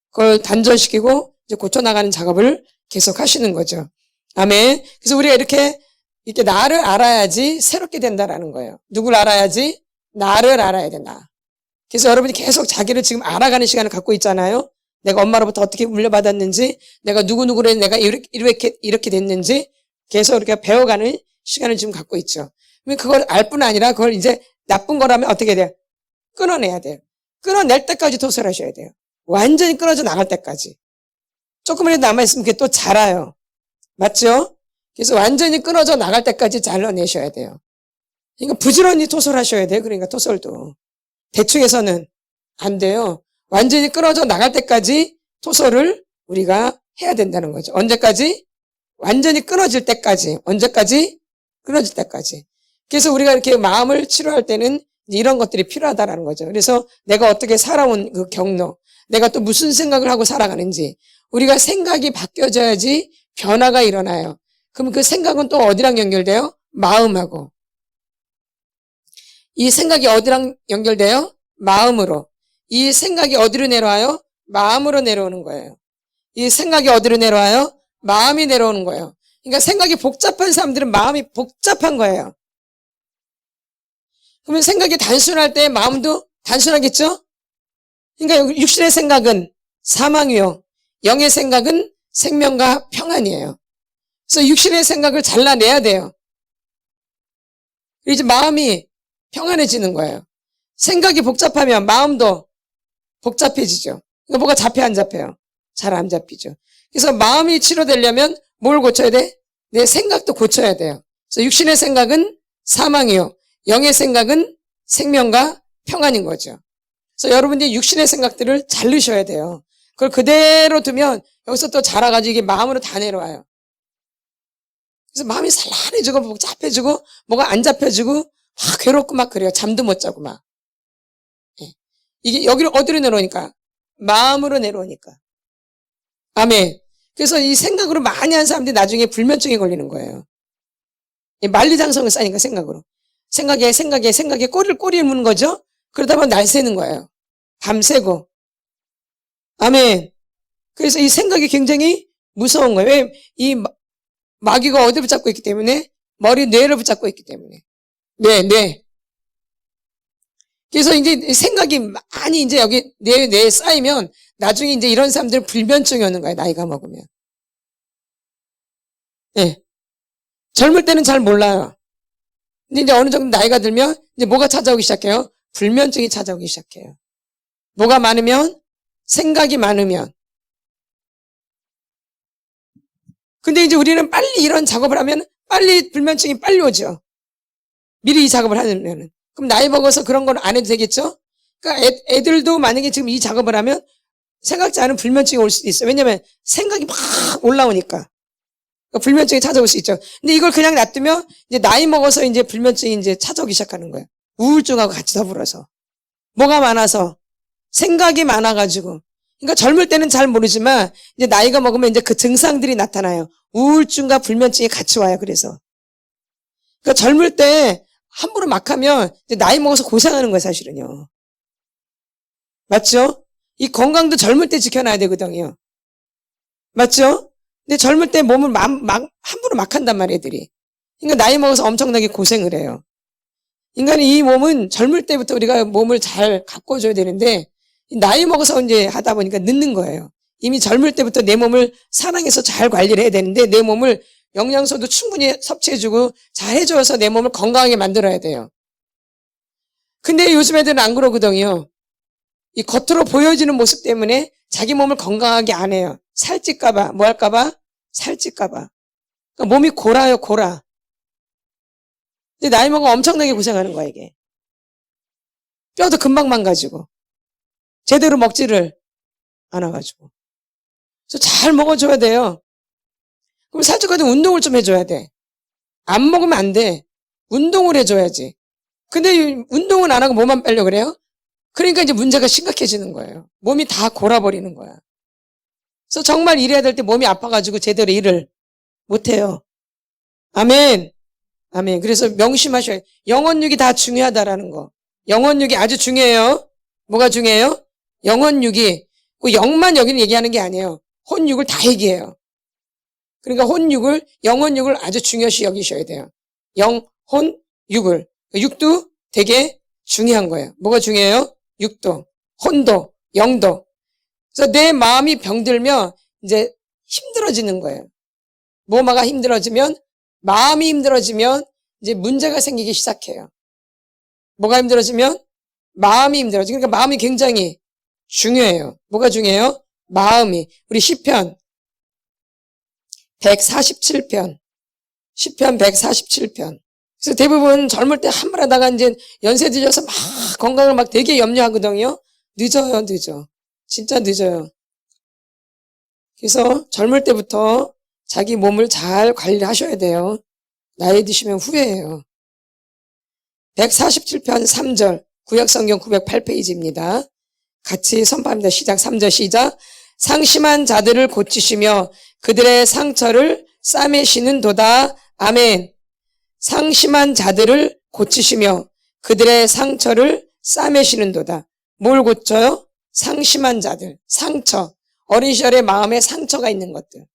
그걸 단절시키고 이제 고쳐나가는 작업을 계속 하시는 거죠. 아멘. 그래서 우리가 이렇게 나를 알아야지 새롭게 된다라는 거예요. 누굴 알아야지? 나를 알아야 된다. 그래서 여러분이 계속 자기를 지금 알아가는 시간을 갖고 있잖아요. 내가 엄마로부터 어떻게 물려받았는지, 내가 누구누구를 내가 이렇게 됐는지 계속 이렇게 배워가는 시간을 지금 갖고 있죠. 그걸 알 뿐 아니라 그걸 이제 나쁜 거라면 어떻게 돼요? 끊어내야 돼요. 끊어낼 때까지 토설을 하셔야 돼요. 완전히 끊어져 나갈 때까지. 조금이라도 남아있으면 그게 또 자라요. 맞죠? 그래서 완전히 끊어져 나갈 때까지 잘라내셔야 돼요. 그러니까 부지런히 토설하셔야 돼요. 그러니까 토설도. 대충 해서는 안 돼요. 완전히 끊어져 나갈 때까지 토설을 우리가 해야 된다는 거죠. 언제까지? 완전히 끊어질 때까지. 언제까지? 끊어질 때까지. 그래서 우리가 이렇게 마음을 치료할 때는 이런 것들이 필요하다라는 거죠. 그래서 내가 어떻게 살아온 그 경로, 내가 또 무슨 생각을 하고 살아가는지, 우리가 생각이 바뀌어져야지 변화가 일어나요. 그럼 그 생각은 또 어디랑 연결돼요? 마음하고. 이 생각이 어디랑 연결돼요? 마음으로. 이 생각이 어디로 내려와요? 마음으로 내려오는 거예요. 이 생각이 어디로 내려와요? 마음이 내려오는 거예요. 그러니까 생각이 복잡한 사람들은 마음이 복잡한 거예요. 그러면 생각이 단순할 때 마음도 단순하겠죠? 그러니까 육신의 생각은 사망이요. 영의 생각은 생명과 평안이에요. 그래서 육신의 생각을 잘라내야 돼요. 이제 마음이 평안해지는 거예요. 생각이 복잡하면 마음도 복잡해지죠. 그러니까 뭐가 잡혀 안 잡혀요? 잘 안 잡히죠. 그래서 마음이 치료되려면 뭘 고쳐야 돼? 내 생각도 고쳐야 돼요. 그래서 육신의 생각은 사망이요, 영의 생각은 생명과 평안인 거죠. 그래서 여러분들이 육신의 생각들을 잘 넣으셔야 돼요. 그걸 그대로 두면 여기서 또 자라가지고 이게 마음으로 다 내려와요. 그래서 마음이 산란해지고 복잡해지고 뭐가 안 잡혀지고 막 괴롭고 막 그래요. 잠도 못 자고 막. 예. 이게 여기를 어디로 내려오니까? 마음으로 내려오니까. 아멘. 그래서 이 생각으로 많이 한 사람들이 나중에 불면증에 걸리는 거예요. 만리장성을 쌓이니까 생각으로. 생각에 꼬리를 무는 거죠. 그러다 보면 날 새는 거예요. 밤새고. 아멘. 그래서 이 생각이 굉장히 무서운 거예요. 왜? 이 마귀가 어디를 붙잡고 있기 때문에? 머리, 뇌를 붙잡고 있기 때문에. 뇌. 그래서 이제 생각이 많이 이제 여기 뇌에 쌓이면 나중에 이제 이런 사람들은 불면증이 오는 거예요. 나이가 먹으면. 네. 젊을 때는 잘 몰라요. 근데 이제 어느 정도 나이가 들면 이제 뭐가 찾아오기 시작해요? 불면증이 찾아오기 시작해요. 뭐가 많으면? 생각이 많으면. 근데 이제 우리는 빨리 이런 작업을 하면 빨리 불면증이 빨리 오죠. 미리 이 작업을 하면은. 그럼 나이 먹어서 그런 건 안 해도 되겠죠? 그러니까 애들도 만약에 지금 이 작업을 하면 생각지 않은 불면증이 올 수도 있어요. 왜냐면 생각이 막 올라오니까. 그러니까 불면증이 찾아올 수 있죠. 근데 이걸 그냥 놔두면 이제 나이 먹어서 이제 불면증이 이제 찾아오기 시작하는 거예요. 우울증하고 같이 더불어서. 뭐가 많아서? 생각이 많아가지고. 그러니까 젊을 때는 잘 모르지만 이제 나이가 먹으면 이제 그 증상들이 나타나요. 우울증과 불면증이 같이 와요. 그래서. 그러니까 젊을 때 함부로 막 하면 이제 나이 먹어서 고생하는 거예요. 사실은요. 맞죠? 이 건강도 젊을 때 지켜놔야 되거든요. 맞죠? 근데 젊을 때 몸을 함부로 막 한단 말이에요, 애들이. 그러니까 나이 먹어서 엄청나게 고생을 해요. 인간이 이 몸은 젊을 때부터 우리가 몸을 잘 가꿔줘야 되는데, 나이 먹어서 이제 하다 보니까 늦는 거예요. 이미 젊을 때부터 내 몸을 사랑해서 잘 관리를 해야 되는데, 내 몸을 영양소도 충분히 섭취해주고 잘 해줘서 내 몸을 건강하게 만들어야 돼요. 근데 요즘 애들은 안 그러거든요. 이 겉으로 보여지는 모습 때문에 자기 몸을 건강하게 안 해요. 살찔까봐, 뭐 할까봐? 살찔까봐. 그러니까 몸이 골아요, 골아. 근데 나이 먹으면 엄청나게 고생하는 거야, 이게. 뼈도 금방 망가지고. 제대로 먹지를 않아가지고. 그래서 잘 먹어줘야 돼요. 그럼 살쪄가지고 운동을 좀 해줘야 돼. 안 먹으면 안 돼. 운동을 해줘야지. 근데 운동은 안 하고 뭐만 빼려고 그래요? 그러니까 이제 문제가 심각해지는 거예요. 몸이 다 골아버리는 거야. 그래서 정말 일해야 될 때 몸이 아파가지고 제대로 일을 못해요. 아멘. 아멘. 그래서 명심하셔야 돼요. 영혼육이 다 중요하다라는 거. 영혼육이 아주 중요해요. 뭐가 중요해요? 영혼육이. 그 영만 여기는 얘기하는 게 아니에요. 혼육을 다 얘기해요. 그러니까 영혼육을 아주 중요시 여기셔야 돼요. 영, 혼, 육을. 육도 되게 중요한 거예요. 뭐가 중요해요? 육도, 혼도, 영도. 그래서 내 마음이 병들면 이제 힘들어지는 거예요. 뭐가 힘들어지면, 마음이 힘들어지면 이제 문제가 생기기 시작해요. 뭐가 힘들어지면? 마음이 힘들어지죠. 그러니까 마음이 굉장히 중요해요. 뭐가 중요해요? 마음이. 우리 시편 147편. 시편 147편. 그래서 대부분 젊을 때 한 번 하다가 이제 연세 드셔서 막 건강을 막 되게 염려하거든요. 늦어요, 늦어. 진짜 늦어요. 그래서 젊을 때부터 자기 몸을 잘 관리를 하셔야 돼요. 나이 드시면 후회해요. 147편 3절, 구약성경 908페이지입니다. 같이 선포합니다. 시작, 3절 시작. 상심한 자들을 고치시며 그들의 상처를 싸매시는 도다. 아멘. 상심한 자들을 고치시며 그들의 상처를 싸매시는 도다. 뭘 고쳐요? 상심한 자들, 상처. 어린 시절에 마음에 상처가 있는 것들.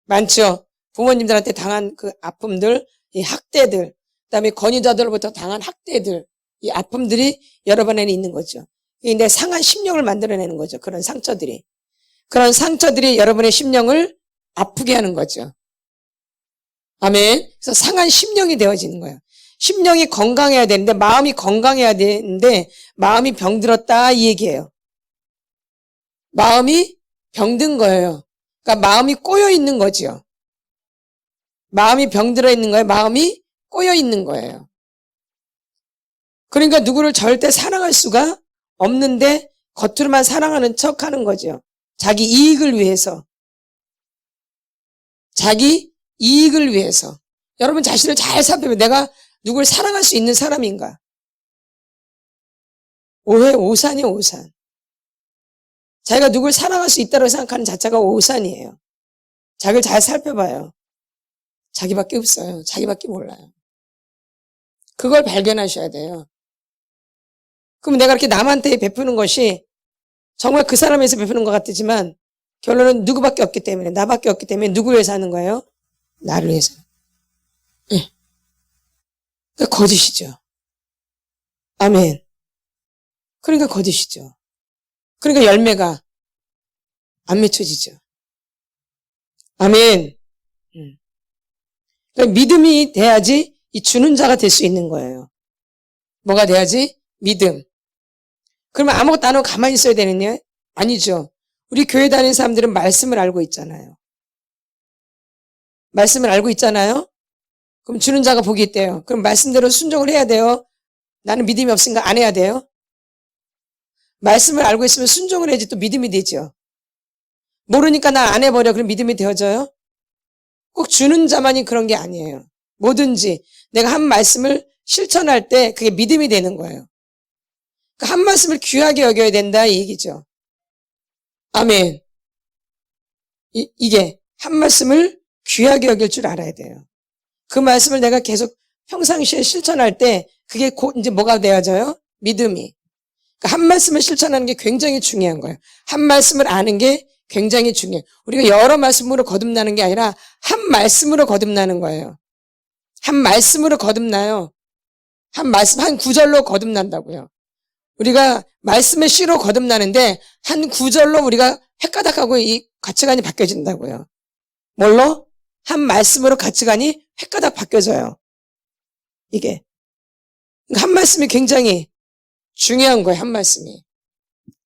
많죠? 부모님들한테 당한 그 아픔들, 이 학대들, 그다음에 권위자들로부터 당한 학대들, 이 아픔들이 여러분 안에 있는 거죠. 내 상한 심령을 만들어내는 거죠. 그런 상처들이. 그런 상처들이 여러분의 심령을 아프게 하는 거죠. 아멘. 그래서 상한 심령이 되어지는 거예요. 심령이 건강해야 되는데, 마음이 건강해야 되는데 마음이 병들었다 이 얘기예요. 마음이 병든 거예요. 그러니까 마음이 꼬여 있는 거죠. 마음이 병들어 있는 거예요. 마음이 꼬여 있는 거예요. 그러니까 누구를 절대 사랑할 수가 없는데 겉으로만 사랑하는 척 하는 거죠. 자기 이익을 위해서. 자기 이익을 위해서. 여러분 자신을 잘 살펴보면 내가 누구를 사랑할 수 있는 사람인가? 오산이에요, 오산. 자기가 누구를 사랑할 수 있다고 생각하는 자체가 오산이에요. 자기를 잘 살펴봐요. 자기밖에 없어요. 자기밖에 몰라요. 그걸 발견하셔야 돼요. 그럼 내가 이렇게 남한테 베푸는 것이 정말 그 사람에서 베푸는 것 같지만 결론은 누구밖에 없기 때문에, 나밖에 없기 때문에 누구를 위해서 하는 거예요? 나를 위해서. 네. 그러니까 거짓이죠. 아멘. 그러니까 거짓이죠. 그러니까 열매가 안 맺혀지죠. 아멘. 그러니까 믿음이 돼야지 이 주는 자가 될 수 있는 거예요. 뭐가 돼야지? 믿음. 그러면 아무것도 안 하고 가만히 있어야 되느냐? 아니죠. 우리 교회 다니는 사람들은 말씀을 알고 있잖아요. 말씀을 알고 있잖아요. 그럼 주는 자가 복이 있대요. 그럼 말씀대로 순종을 해야 돼요. 나는 믿음이 없으니까 안 해야 돼요. 말씀을 알고 있으면 순종을 해야지 또 믿음이 되죠. 모르니까 나 안 해버려. 그럼 믿음이 되어져요? 꼭 주는 자만이 그런 게 아니에요. 뭐든지 내가 한 말씀을 실천할 때 그게 믿음이 되는 거예요. 그러니까 한 말씀을 귀하게 여겨야 된다 이 얘기죠. 아멘. 이게 한 말씀을 귀하게 여길 줄 알아야 돼요. 그 말씀을 내가 계속 평상시에 실천할 때 그게 곧 이제 뭐가 되어져요? 믿음이. 그러니까 한 말씀을 실천하는 게 굉장히 중요한 거예요. 한 말씀을 아는 게 굉장히 중요해요. 우리가 여러 말씀으로 거듭나는 게 아니라 한 말씀으로 거듭나는 거예요. 한 말씀으로 거듭나요. 한 말씀, 한 구절로 거듭난다고요. 우리가 말씀의 씨로 거듭나는데 한 구절로 우리가 헷가닥하고 이 가치관이 바뀌어진다고요. 뭘로? 한 말씀으로 가치관이 헷가닥 바뀌어져요. 이게. 한 말씀이 굉장히 중요한 거예요. 한 말씀이.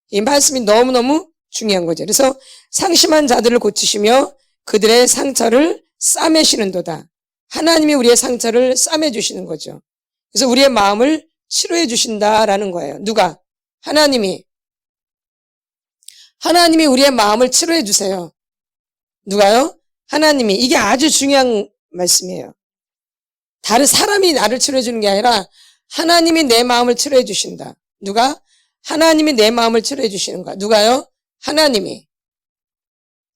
이 말씀이 너무너무 중요한 거죠. 그래서 상심한 자들을 고치시며 그들의 상처를 싸매시는도다. 하나님이 우리의 상처를 싸매주시는 거죠. 그래서 우리의 마음을 치료해 주신다라는 거예요. 누가? 하나님이 우리의 마음을 치료해 주세요. 누가요? 하나님이. 이게 아주 중요한 말씀이에요. 다른 사람이 나를 치료해 주는 게 아니라 하나님이 내 마음을 치료해 주신다. 누가? 하나님이 내 마음을 치료해 주시는 거야. 누가요? 하나님이.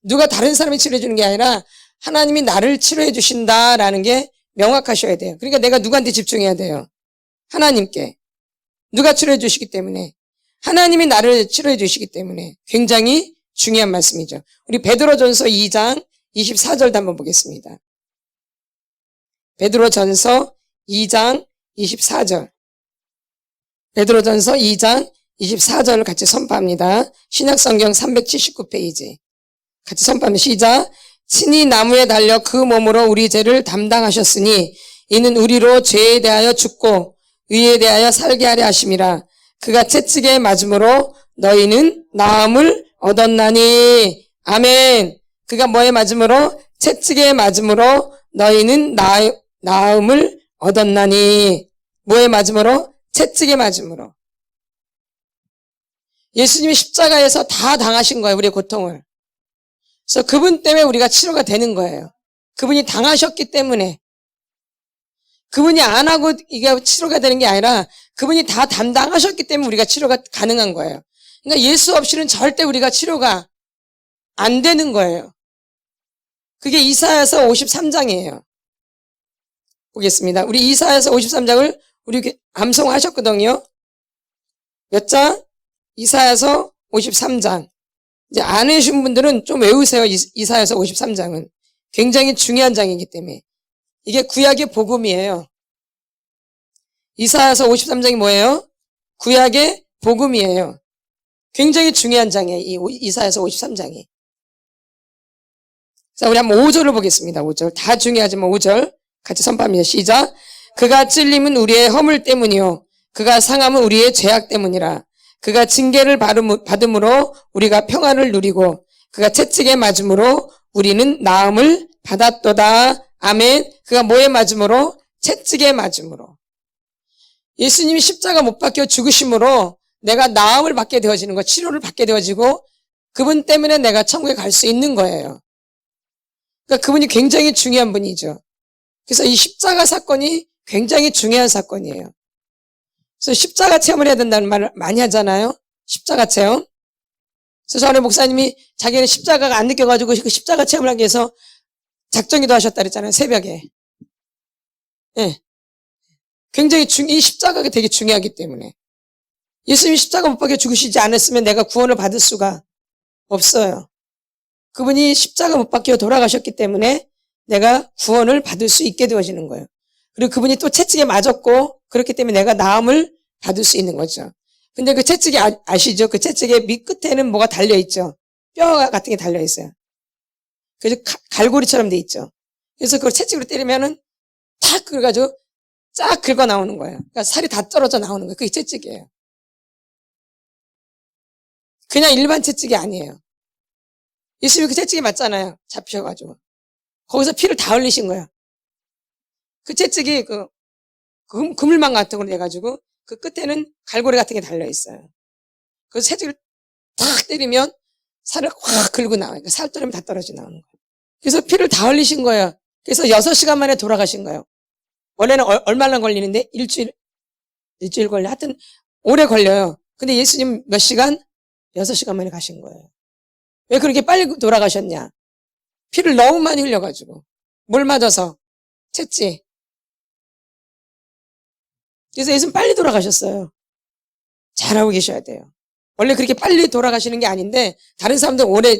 누가 다른 사람이 치료해 주는 게 아니라 하나님이 나를 치료해 주신다라는 게 명확하셔야 돼요. 그러니까 내가 누구한테 집중해야 돼요? 하나님께. 누가 치료해 주시기 때문에. 하나님이 나를 치료해 주시기 때문에 굉장히 중요한 말씀이죠. 우리 베드로전서 2장 24절도 한번 보겠습니다. 베드로전서 2장 24절. 베드로전서 2장 24절을 같이 선포합니다. 신약성경 379페이지. 같이 선포하면 시작. 친히 나무에 달려 그 몸으로 우리 죄를 담당하셨으니 이는 우리로 죄에 대하여 죽고 의에 대하여 살게 하려 하심이라. 그가 채찍에 맞음으로 너희는 나음을 얻었나니. 아멘. 그가 뭐에 맞음으로? 채찍에 맞음으로 너희는 나음을 얻었나니. 뭐에 맞음으로? 채찍에 맞음으로. 예수님이 십자가에서 다 당하신 거예요. 우리의 고통을. 그래서 그분 때문에 우리가 치료가 되는 거예요. 그분이 당하셨기 때문에. 그분이 안 하고 이게 치료가 되는 게 아니라 그분이 다 담당하셨기 때문에 우리가 치료가 가능한 거예요. 그러니까 예수 없이는 절대 우리가 치료가 안 되는 거예요. 그게 이사야서 53장이에요. 보겠습니다. 우리 이사야서 53장을 우리 암송하셨거든요. 몇 장? 이사야서 53장. 이제 안 외우신 분들은 좀 외우세요. 이사야서 53장은. 굉장히 중요한 장이기 때문에. 이게 구약의 복음이에요. 이사야서 53장이 뭐예요? 구약의 복음이에요. 굉장히 중요한 장이에요. 이 이사야서 53장이. 자, 우리 한번 5절을 보겠습니다. 5절. 다 중요하지만 5절 같이 선포합니다. 시작. 그가 찔림은 우리의 허물 때문이요 그가 상함은 우리의 죄악 때문이라. 그가 징계를 받음으로 우리가 평안을 누리고 그가 채찍에 맞음으로 우리는 나음을 받았도다. 아멘. 그가 뭐에 맞음으로? 채찍에 맞음으로. 예수님이 십자가 못 박혀 죽으심으로 내가 나음을 받게 되어지는 거, 치료를 받게 되어지고 그분 때문에 내가 천국에 갈 수 있는 거예요. 그러니까 그분이 굉장히 중요한 분이죠. 그래서 이 십자가 사건이 굉장히 중요한 사건이에요. 그래서 십자가 체험을 해야 된다는 말을 많이 하잖아요. 십자가 체험. 그래서 전에 목사님이 자기는 십자가가 안 느껴가지고 그 십자가 체험을 하기 위해서 작정기도 하셨다 그랬잖아요. 새벽에. 예. 굉장히 이 십자가가 되게 중요하기 때문에. 예수님이 십자가 못 박혀 죽으시지 않았으면 내가 구원을 받을 수가 없어요. 그분이 십자가 못 박혀 돌아가셨기 때문에 내가 구원을 받을 수 있게 되어지는 거예요. 그리고 그분이 또 채찍에 맞았고 그렇기 때문에 내가 나음을 받을 수 있는 거죠. 근데 그 채찍이 아시죠? 그 채찍의 밑끝에는 뭐가 달려있죠. 뼈 같은 게 달려있어요. 그래서 갈고리처럼 돼 있죠. 그래서 그걸 채찍으로 때리면은 탁 긁어가지고 쫙 긁어 나오는 거예요. 그러니까 살이 다 떨어져 나오는 거예요. 그게 채찍이에요. 그냥 일반 채찍이 아니에요. 예수님이 그 채찍에 맞잖아요. 잡히셔가지고. 거기서 피를 다 흘리신 거예요. 그 채찍이 그물망 같은 걸 내가지고 그 끝에는 갈고리 같은 게 달려있어요. 그래서 채찍을 탁 때리면 살을 확 긁고 나와요. 살떨음이 다 떨어져 나오는 거예요. 그래서 피를 다 흘리신 거예요. 그래서 6시간 만에 돌아가신 거예요. 원래는 얼마나 걸리는데? 일주일 걸려. 하여튼 오래 걸려요. 근데 예수님 몇 시간? 6시간 만에 가신 거예요. 왜 그렇게 빨리 돌아가셨냐? 피를 너무 많이 흘려가지고. 뭘 맞아서? 채찍. 그래서 예수님 빨리 돌아가셨어요. 잘하고 계셔야 돼요. 원래 그렇게 빨리 돌아가시는 게 아닌데 다른 사람들은 오래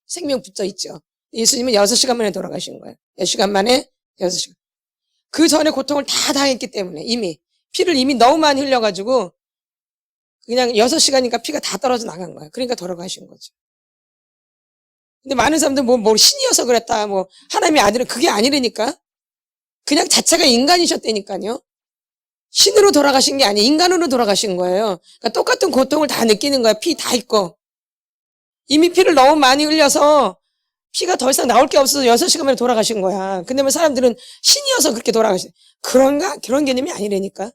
생명 붙어 있죠. 예수님은 6시간 만에 돌아가신 거예요. 6시간 만에 6시간. 그 전에 고통을 다 당했기 때문에 이미 피를 이미 너무 많이 흘려가지고 그냥 6시간이니까 피가 다 떨어져 나간 거예요. 그러니까 돌아가신 거죠. 근데 많은 사람들 뭐 신이어서 그랬다, 뭐 하나님의 아들은 그게 아니라니까. 그냥 자체가 인간이셨다니까요. 신으로 돌아가신 게 아니에요. 인간으로 돌아가신 거예요. 그러니까 똑같은 고통을 다 느끼는 거예요. 피 다 있고. 이미 피를 너무 많이 흘려서 피가 더 이상 나올 게 없어서 6시간 만에 돌아가신 거야. 근데 뭐 사람들은 신이어서 그렇게 돌아가신, 그런가? 그런 개념이 아니라니까.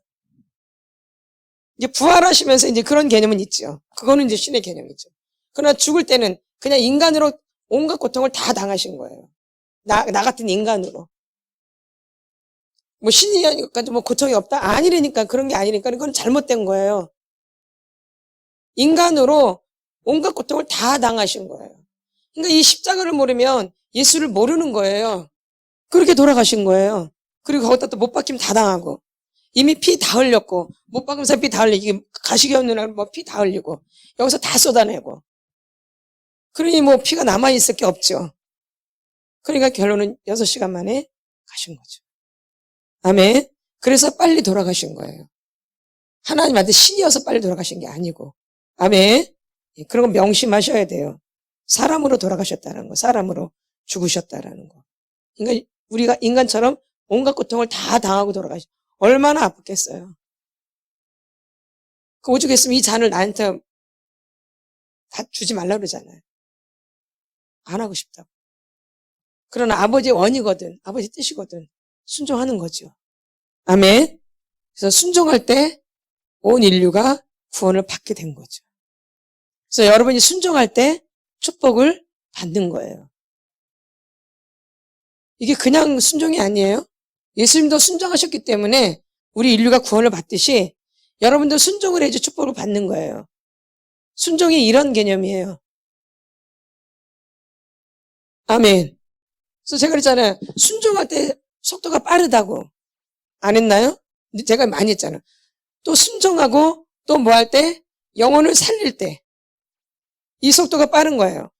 이제 부활하시면서 이제 그런 개념은 있죠. 그거는 이제 신의 개념이죠. 그러나 죽을 때는 그냥 인간으로 온갖 고통을 다 당하신 거예요. 나 같은 인간으로. 뭐 신이니까 뭐 고통이 없다? 아니라니까. 그런 게 아니니까. 그건 잘못된 거예요. 인간으로 온갖 고통을 다 당하신 거예요. 그러니까 이 십자가를 모르면 예수를 모르는 거예요. 그렇게 돌아가신 거예요. 그리고 거기다 또 못 박히면 다 당하고. 이미 피 다 흘렸고, 못 박으면서 피 다 흘리고, 가시기 없는 날 뭐 피 다 흘리고, 여기서 다 쏟아내고. 그러니 뭐 피가 남아있을 게 없죠. 그러니까 결론은 6시간 만에 가신 거죠. 아멘. 그래서 빨리 돌아가신 거예요. 하나님한테 신이어서 빨리 돌아가신 게 아니고. 아멘. 그런 거 명심하셔야 돼요. 사람으로 돌아가셨다는 거, 사람으로 죽으셨다라는 거. 그러니까 우리가 인간처럼 온갖 고통을 다 당하고 돌아가시. 얼마나 아프겠어요. 그 오죽했으면 이 잔을 나한테 다 주지 말라 그러잖아요. 안 하고 싶다고. 그러나 아버지의 원이거든, 아버지 뜻이거든, 순종하는 거죠. 아멘. 그래서 순종할 때 온 인류가 구원을 받게 된 거죠. 그래서 여러분이 순종할 때 축복을 받는 거예요. 이게 그냥 순종이 아니에요. 예수님도 순종하셨기 때문에 우리 인류가 구원을 받듯이 여러분도 순종을 해야지 축복을 받는 거예요. 순종이 이런 개념이에요. 아멘. 그래서 제가 그랬잖아요. 순종할 때 속도가 빠르다고. 안 했나요? 제가 많이 했잖아요. 또 순종하고 또 뭐 할 때? 영혼을 살릴 때. 이 속도가 빠른 거예요.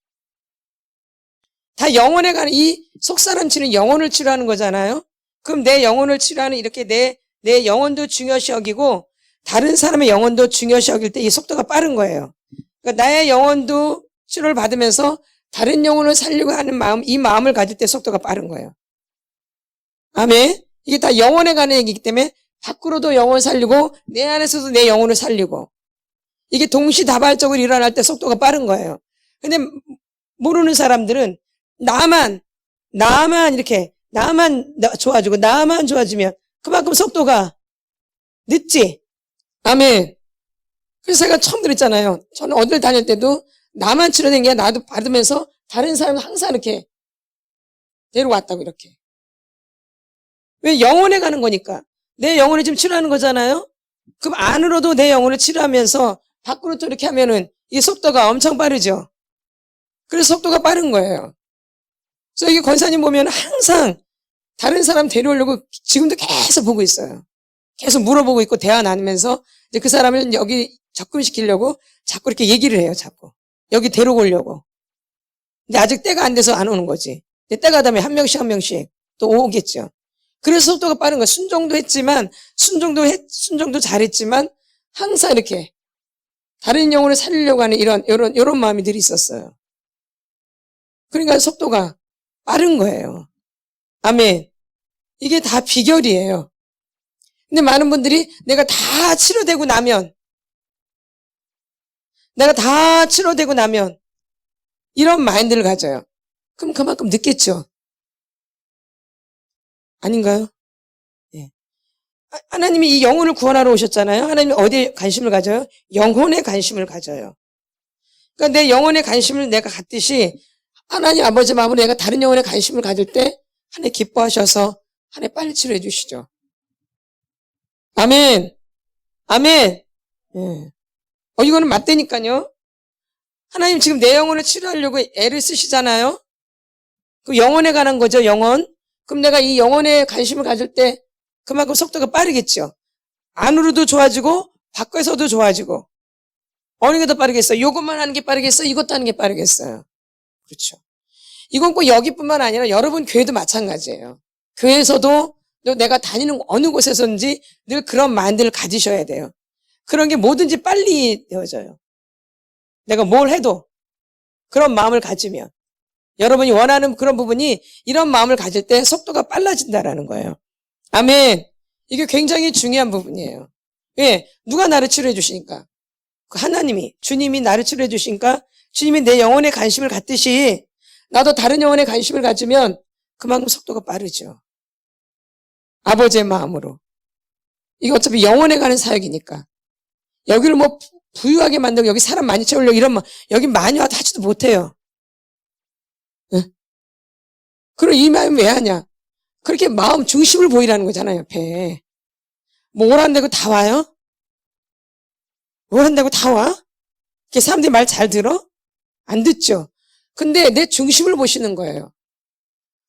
다 영혼에 가는, 이 속사람 치는 영혼을 치료하는 거잖아요. 그럼 내 영혼을 치료하는, 이렇게 내 영혼도 중요시 여기고 다른 사람의 영혼도 중요시 여길 때 이 속도가 빠른 거예요. 그러니까 나의 영혼도 치료를 받으면서 다른 영혼을 살리고 하는 마음, 이 마음을 가질 때 속도가 빠른 거예요. 아멘. 이게 다 영혼에 관한 얘기이기 때문에 밖으로도 영혼을 살리고 내 안에서도 내 영혼을 살리고 이게 동시다발적으로 일어날 때 속도가 빠른 거예요. 근데 모르는 사람들은 나만 좋아지고 나만 좋아지면 그만큼 속도가 늦지. 아멘. 그래서 제가 처음 그랬잖아요. 저는 어딜 다닐 때도 나만 치료된 게 나도 받으면서 다른 사람은 항상 이렇게 데려왔다고 이렇게. 왜? 영혼에 가는 거니까. 내 영혼을 지금 치료하는 거잖아요. 그럼 안으로도 내 영혼을 치료하면서 밖으로 또 이렇게 하면은 이 속도가 엄청 빠르죠. 그래서 속도가 빠른 거예요. 그래서 이게 권사님 보면 항상 다른 사람 데려오려고 지금도 계속 보고 있어요. 계속 물어보고 있고 대화 나누면서 이제 그 사람을 여기 접근시키려고 자꾸 이렇게 얘기를 해요. 자꾸 여기 데려오려고. 근데 아직 때가 안 돼서 안 오는 거지. 이제 때가 되면 한 명씩 또 오겠죠. 그래서 속도가 빠른 거예요. 순종도 했지만 순종도 잘했지만 항상 이렇게 다른 영혼을 살리려고 하는 이런 마음이 늘 있었어요. 그러니까 속도가 빠른 거예요. 아멘. 이게 다 비결이에요. 근데 많은 분들이 내가 다 치료되고 나면 이런 마인드를 가져요. 그럼 그만큼 늦겠죠. 아닌가요? 예. 하나님이 이 영혼을 구원하러 오셨잖아요. 하나님이 어디에 관심을 가져요? 영혼에 관심을 가져요. 그러니까 내 영혼에 관심을 내가 갖듯이 하나님 아버지 마음으로 내가 다른 영혼에 관심을 가질 때 하나님 기뻐하셔서 하나님 빨리 치료해 주시죠. 아멘. 아멘. 예. 이거는 맞다니까요. 하나님 지금 내 영혼을 치료하려고 애를 쓰시잖아요. 그 영혼에 관한 거죠, 영혼. 그럼 내가 이 영혼에 관심을 가질 때 그만큼 속도가 빠르겠죠. 안으로도 좋아지고 밖에서도 좋아지고. 어느 게 더 빠르겠어요? 이것만 하는 게 빠르겠어요? 이것도 하는 게 빠르겠어요? 그렇죠. 이건 꼭 여기뿐만 아니라 여러분 교회도 마찬가지예요. 교회에서도 내가 다니는 어느 곳에서든지 늘 그런 마인드를 가지셔야 돼요. 그런 게 뭐든지 빨리 되어져요. 내가 뭘 해도 그런 마음을 가지면 여러분이 원하는 그런 부분이 이런 마음을 가질 때 속도가 빨라진다라는 거예요. 아멘. 이게 굉장히 중요한 부분이에요. 왜? 누가 나를 치료해 주시니까? 그 하나님이, 주님이 나를 치료해 주시니까 주님이 내 영혼에 관심을 갖듯이 나도 다른 영혼에 관심을 가지면 그만큼 속도가 빠르죠. 아버지의 마음으로. 이게 어차피 영혼에 가는 사역이니까. 여기를 뭐 부유하게 만들고 여기 사람 많이 채우려고 이러면 여기 많이 와도 하지도 못해요. 응? 그럼 이 마음 왜 하냐? 그렇게 마음 중심을 보이라는 거잖아요, 옆에. 뭐 오란다고 다 와요? 오란다고 다 와? 이렇게 사람들이 말 잘 들어? 안 듣죠? 근데 내 중심을 보시는 거예요.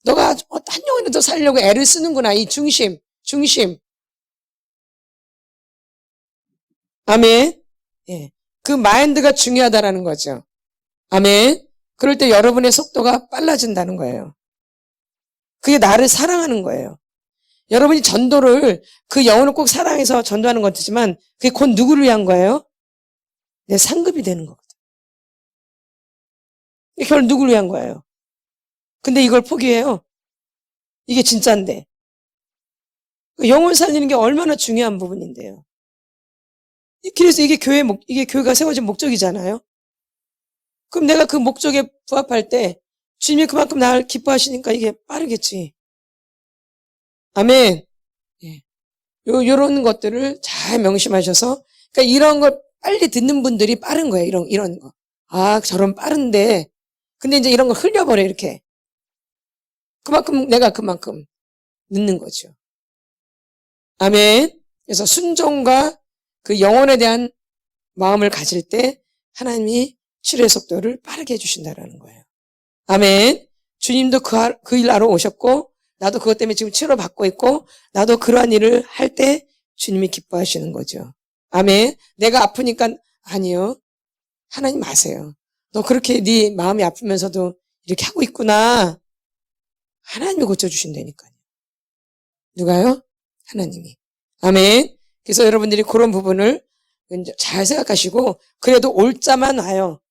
너가 한 영혼이라도 살려고 애를 쓰는구나. 이 중심. 아멘. 예. 그 마인드가 중요하다라는 거죠. 아멘. 그럴 때 여러분의 속도가 빨라진다는 거예요. 그게 나를 사랑하는 거예요. 여러분이 전도를 그 영혼을 꼭 사랑해서 전도하는 것이지만 그게 곧 누구를 위한 거예요? 내 상급이 되는 거거든. 결국 누구를 위한 거예요? 근데 이걸 포기해요. 이게 진짜인데. 영혼 살리는 게 얼마나 중요한 부분인데요. 그래서 이게 교회가 세워진 목적이잖아요. 그럼 내가 그 목적에 부합할 때 주님이 그만큼 나를 기뻐하시니까 이게 빠르겠지. 아멘. 예. 요런 것들을 잘 명심하셔서, 그러니까 이런 걸 빨리 듣는 분들이 빠른 거예요. 이런 거. 아, 저런 빠른데. 근데 이제 이런 걸 흘려버려, 이렇게. 내가 그만큼 늦는 거죠. 아멘. 그래서 순종과 그 영혼에 대한 마음을 가질 때 하나님이 치료의 속도를 빠르게 해주신다라는 거예요. 아멘. 주님도 그 일 하러 오셨고, 나도 그것 때문에 지금 치료받고 있고, 나도 그러한 일을 할 때 주님이 기뻐하시는 거죠. 아멘. 내가 아프니까, 아니요. 하나님 아세요. 너 그렇게 네 마음이 아프면서도 이렇게 하고 있구나. 하나님이 고쳐주신다니까요. 누가요? 하나님이. 아멘. 그래서 여러분들이 그런 부분을 잘 생각하시고, 그래도 올 자만 와요.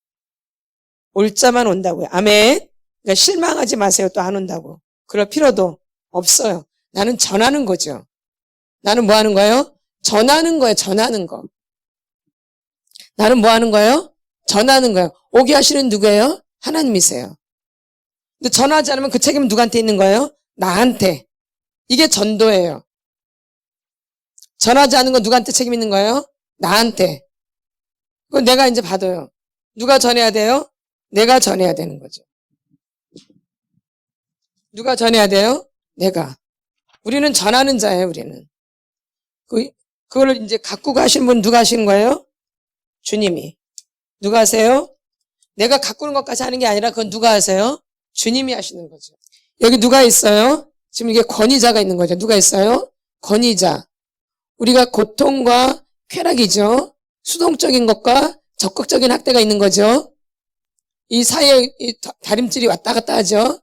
올 자만 온다고요. 아멘. 그러니까 실망하지 마세요. 또 안 온다고. 그럴 필요도 없어요. 나는 전하는 거죠. 나는 뭐 하는 거예요? 전하는 거예요. 전하는 거. 나는 뭐 하는 거예요? 전하는 거예요. 오게 하시는 누구예요? 하나님이세요. 근데 전하지 않으면 그 책임은 누구한테 있는 거예요? 나한테. 이게 전도예요. 전하지 않은 건 누구한테 책임 있는 거예요? 나한테. 그건 내가 이제 받아요. 누가 전해야 돼요? 내가 전해야 되는 거죠. 누가 전해야 돼요? 내가. 우리는 전하는 자예요, 우리는. 그걸 이제 갖고 가시는 분 누가 하시는 거예요? 주님이. 누가 하세요? 내가 가꾸는 것까지 하는 게 아니라 그건 누가 하세요? 주님이 하시는 거죠. 여기 누가 있어요? 지금 이게 권위자가 있는 거죠. 누가 있어요? 권위자. 우리가 고통과 쾌락이죠. 수동적인 것과 적극적인 학대가 있는 거죠. 이 사이에 이 다림질이 왔다 갔다 하죠.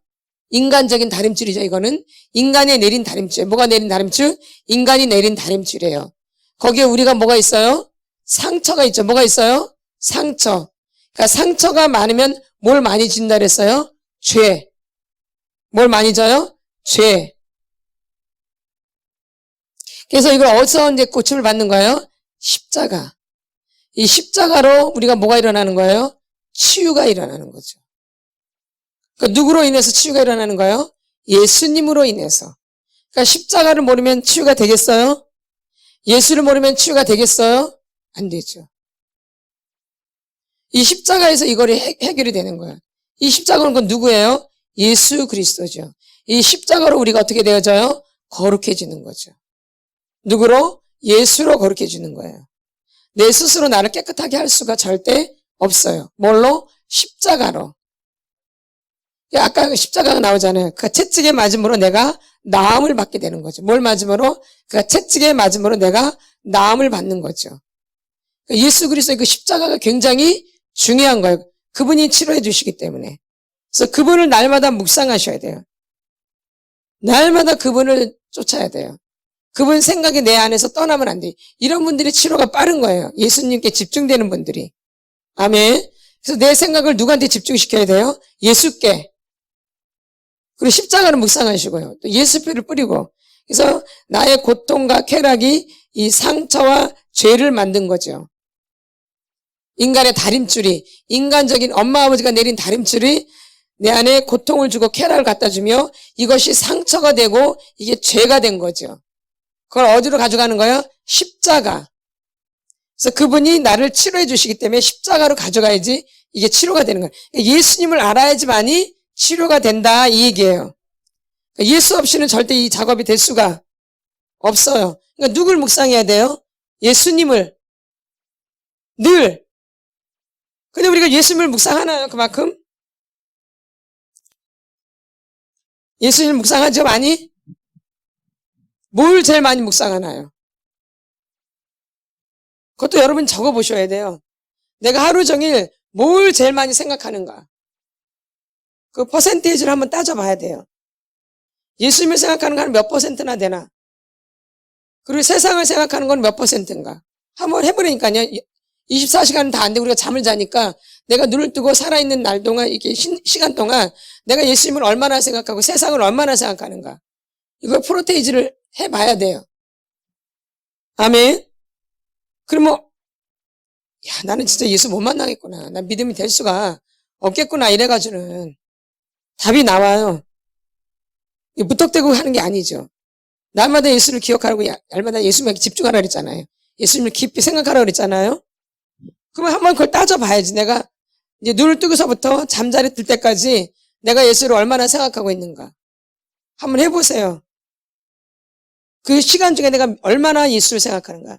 인간적인 다림질이죠. 이거는 인간이 내린 다림질. 뭐가 내린 다림질? 인간이 내린 다림질이에요. 거기에 우리가 뭐가 있어요? 상처가 있죠. 뭐가 있어요? 상처. 그러니까 상처가 많으면 뭘 많이 진다 그랬어요? 죄. 뭘 많이 져요? 죄. 그래서 이걸 어디서 이제 고침을 받는 거예요? 십자가. 이 십자가로 우리가 뭐가 일어나는 거예요? 치유가 일어나는 거죠. 그러니까 누구로 인해서 치유가 일어나는 거예요? 예수님으로 인해서. 그러니까 십자가를 모르면 치유가 되겠어요? 예수를 모르면 치유가 되겠어요? 안 되죠. 이 십자가에서 이거를 해결이 되는 거예요. 이 십자가는 건 누구예요? 예수 그리스도죠. 이 십자가로 우리가 어떻게 되어져요? 거룩해지는 거죠. 누구로? 예수로 거룩해지는 거예요. 내 스스로 나를 깨끗하게 할 수가 절대 없어요. 뭘로? 십자가로. 아까 십자가가 나오잖아요. 그 채찍에 맞음으로 내가 나음을 받게 되는 거죠. 뭘 맞음으로? 그 채찍에 맞음으로 내가 나음을 받는 거죠. 예수 그리스도의 그 십자가가 굉장히 중요한 거예요. 그분이 치료해 주시기 때문에. 그래서 그분을 날마다 묵상하셔야 돼요. 날마다 그분을 쫓아야 돼요. 그분 생각이 내 안에서 떠나면 안 돼요. 이런 분들이 치료가 빠른 거예요. 예수님께 집중되는 분들이. 아멘. 그래서 내 생각을 누구한테 집중시켜야 돼요? 예수께. 그리고 십자가를 묵상하시고요. 또 예수피를 뿌리고. 그래서 나의 고통과 쾌락이 이 상처와 죄를 만든 거죠. 인간의 다림줄이, 인간적인 엄마 아버지가 내린 다림줄이 내 안에 고통을 주고 쾌락을 갖다 주며 이것이 상처가 되고 이게 죄가 된 거죠. 그걸 어디로 가져가는 거예요? 십자가. 그래서 그분이 나를 치료해 주시기 때문에 십자가로 가져가야지 이게 치료가 되는 거예요. 예수님을 알아야지만이 치료가 된다 이 얘기예요. 예수 없이는 절대 이 작업이 될 수가 없어요. 그러니까 누굴 묵상해야 돼요? 예수님을 늘. 근데 우리가 예수님을 묵상하나요? 그만큼? 예수님을 묵상하죠 많이? 뭘 제일 많이 묵상하나요? 그것도 여러분 적어보셔야 돼요. 내가 하루 종일 뭘 제일 많이 생각하는가? 그 퍼센테이지를 한번 따져봐야 돼요. 예수님을 생각하는 건 몇 퍼센트나 되나? 그리고 세상을 생각하는 건 몇 퍼센트인가? 한번 해보니까요. 24시간은 다 안 되고 우리가 잠을 자니까 내가 눈을 뜨고 살아있는 날 동안 이렇게 시간 동안 내가 예수님을 얼마나 생각하고 세상을 얼마나 생각하는가? 이걸 프로테이지를 해봐야 돼요. 아멘. 그러면 야 나는 진짜 예수 못 만나겠구나. 난 믿음이 될 수가 없겠구나 이래가지고는 답이 나와요. 무턱대고 하는 게 아니죠. 날마다 예수를 기억하라고 날마다 예수님에게 집중하라 그랬잖아요. 예수님을 깊이 생각하라 그랬잖아요. 그러면 한번 그걸 따져봐야지. 내가 이제 눈을 뜨고서부터 잠자리 들 때까지 내가 예수를 얼마나 생각하고 있는가. 한번 해보세요. 그 시간 중에 내가 얼마나 예수를 생각하는가.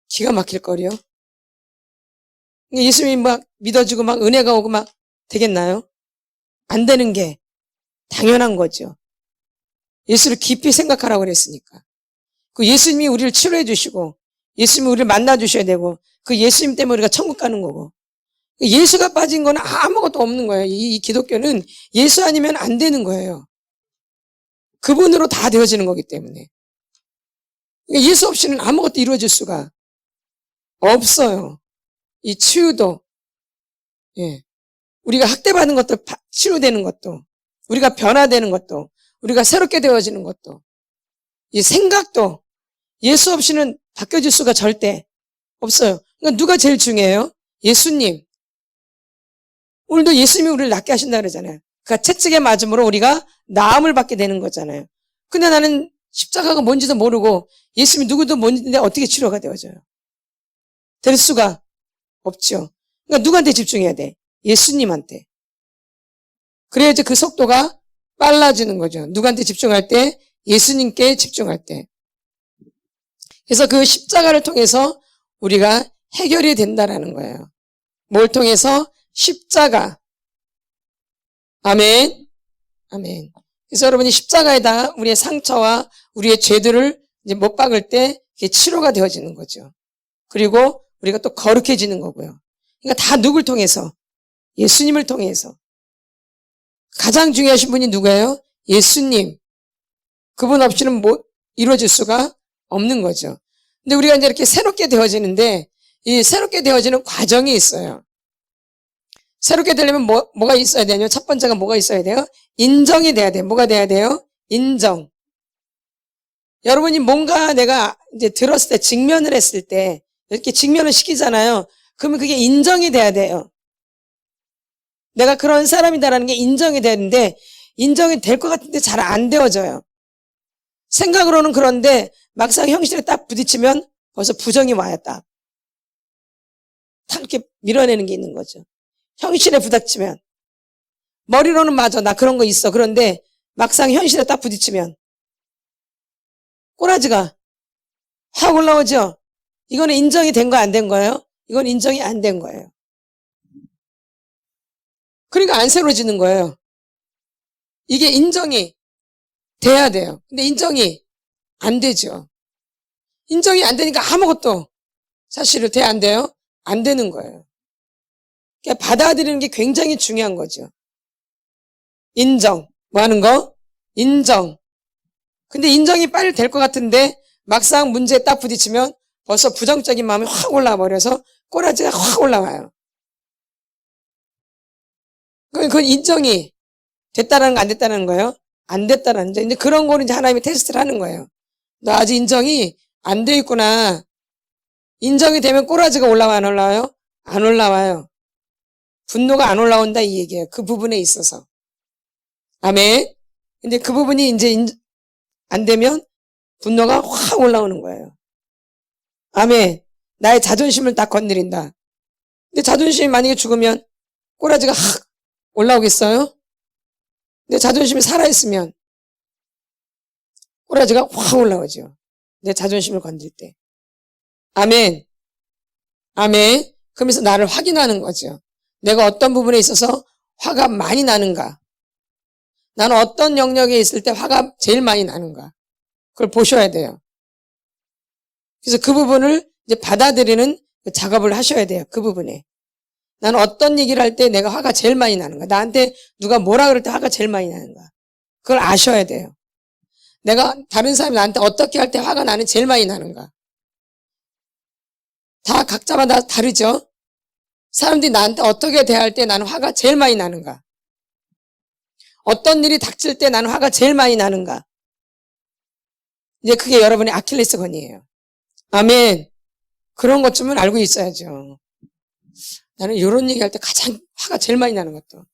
기가 막힐 거리요. 예수님이 막 믿어주고 막 은혜가 오고 막 되겠나요? 안 되는 게 당연한 거죠. 예수를 깊이 생각하라고 그랬으니까. 그 예수님이 우리를 치료해 주시고 예수님이 우리를 만나 주셔야 되고 그 예수님 때문에 우리가 천국 가는 거고 예수가 빠진 건 아무것도 없는 거예요. 이 기독교는 예수 아니면 안 되는 거예요. 그분으로 다 되어지는 거기 때문에. 예수 없이는 아무것도 이루어질 수가 없어요. 이 치유도. 예. 우리가 학대받는 것도 치유되는 것도, 우리가 변화되는 것도, 우리가 새롭게 되어지는 것도, 이 생각도 예수 없이는 바뀌어질 수가 절대 없어요. 그러니까 누가 제일 중요해요? 예수님. 오늘도 예수님이 우리를 낫게 하신다 그러잖아요. 그러니까 채찍에 맞음으로 우리가 나음을 받게 되는 거잖아요. 근데 나는 십자가가 뭔지도 모르고 예수님이 누구도 뭔지인데 어떻게 치료가 되어져요? 될 수가 없죠. 그러니까 누구한테 집중해야 돼? 예수님한테. 그래야지 그 속도가 빨라지는 거죠. 누구한테 집중할 때? 예수님께 집중할 때. 그래서 그 십자가를 통해서 우리가 해결이 된다라는 거예요. 뭘 통해서? 십자가. 아멘. 아멘. 그래서 여러분이 십자가에다 우리의 상처와 우리의 죄들을 이제 못 박을 때 이게 치료가 되어지는 거죠. 그리고 우리가 또 거룩해지는 거고요. 그러니까 다 누굴 통해서? 예수님을 통해서. 가장 중요하신 분이 누구예요? 예수님. 그분 없이는 이루어질 수가 없는 거죠. 근데 우리가 이제 이렇게 새롭게 되어지는데 이 새롭게 되어지는 과정이 있어요. 새롭게 되려면 뭐가 있어야 되냐? 첫 번째가 뭐가 있어야 돼요? 인정이 돼야 돼요. 뭐가 돼야 돼요? 인정. 여러분이 뭔가 내가 이제 들었을 때, 직면을 했을 때, 이렇게 직면을 시키잖아요. 그러면 그게 인정이 돼야 돼요. 내가 그런 사람이다라는 게 인정이 되는데, 인정이 될 것 같은데 잘 안 되어져요. 생각으로는 그런데, 막상 형식에 딱 부딪히면 벌써 부정이 와요, 딱. 딱 이렇게 밀어내는 게 있는 거죠. 현실에 부닥치면 머리로는 맞아 나 그런 거 있어. 그런데 막상 현실에 딱 부딪히면 꼬라지가 확 올라오죠. 이거는 인정이 된 거 안 된 거예요? 이건 인정이 안 된 거예요. 그러니까 안 새로워지는 거예요. 이게 인정이 돼야 돼요. 근데 인정이 안 되죠. 인정이 안 되니까 아무것도 사실은 돼 안 돼요? 안 되는 거예요. 그러니까 받아들이는 게 굉장히 중요한 거죠. 인정. 뭐 하는 거? 인정. 근데 인정이 빨리 될 것 같은데 막상 문제에 딱 부딪히면 벌써 부정적인 마음이 확 올라와 버려서 꼬라지가 확 올라와요. 그건 인정이 됐다는 거 안 됐다는 거예요? 안 됐다는 거죠. 이제 그런 거는 이제 하나님이 테스트를 하는 거예요. 너 아직 인정이 안 돼 있구나. 인정이 되면 꼬라지가 올라와 안 올라와요? 안 올라와요. 분노가 안 올라온다 이 얘기예요. 그 부분에 있어서. 아멘. 근데 그 부분이 이제 안 되면 분노가 확 올라오는 거예요. 아멘. 나의 자존심을 딱 건드린다. 근데 자존심이 만약에 죽으면 꼬라지가 확 올라오겠어요? 내 자존심이 살아있으면 꼬라지가 확 올라오죠. 내 자존심을 건들 때. 아멘. 아멘. 그러면서 나를 확인하는 거죠. 내가 어떤 부분에 있어서 화가 많이 나는가? 나는 어떤 영역에 있을 때 화가 제일 많이 나는가? 그걸 보셔야 돼요. 그래서 그 부분을 이제 받아들이는 작업을 하셔야 돼요. 그 부분에. 나는 어떤 얘기를 할 때 내가 화가 제일 많이 나는가? 나한테 누가 뭐라 그럴 때 화가 제일 많이 나는가? 그걸 아셔야 돼요. 내가 다른 사람이 나한테 어떻게 할 때 화가 나는 제일 많이 나는가? 다 각자마다 다르죠? 사람들이 나한테 어떻게 대할 때 나는 화가 제일 많이 나는가? 어떤 일이 닥칠 때 나는 화가 제일 많이 나는가? 이제 그게 여러분의 아킬레스건이에요. 아멘. 그런 것쯤은 알고 있어야죠. 나는 이런 얘기할 때 가장 화가 제일 많이 나는 것도.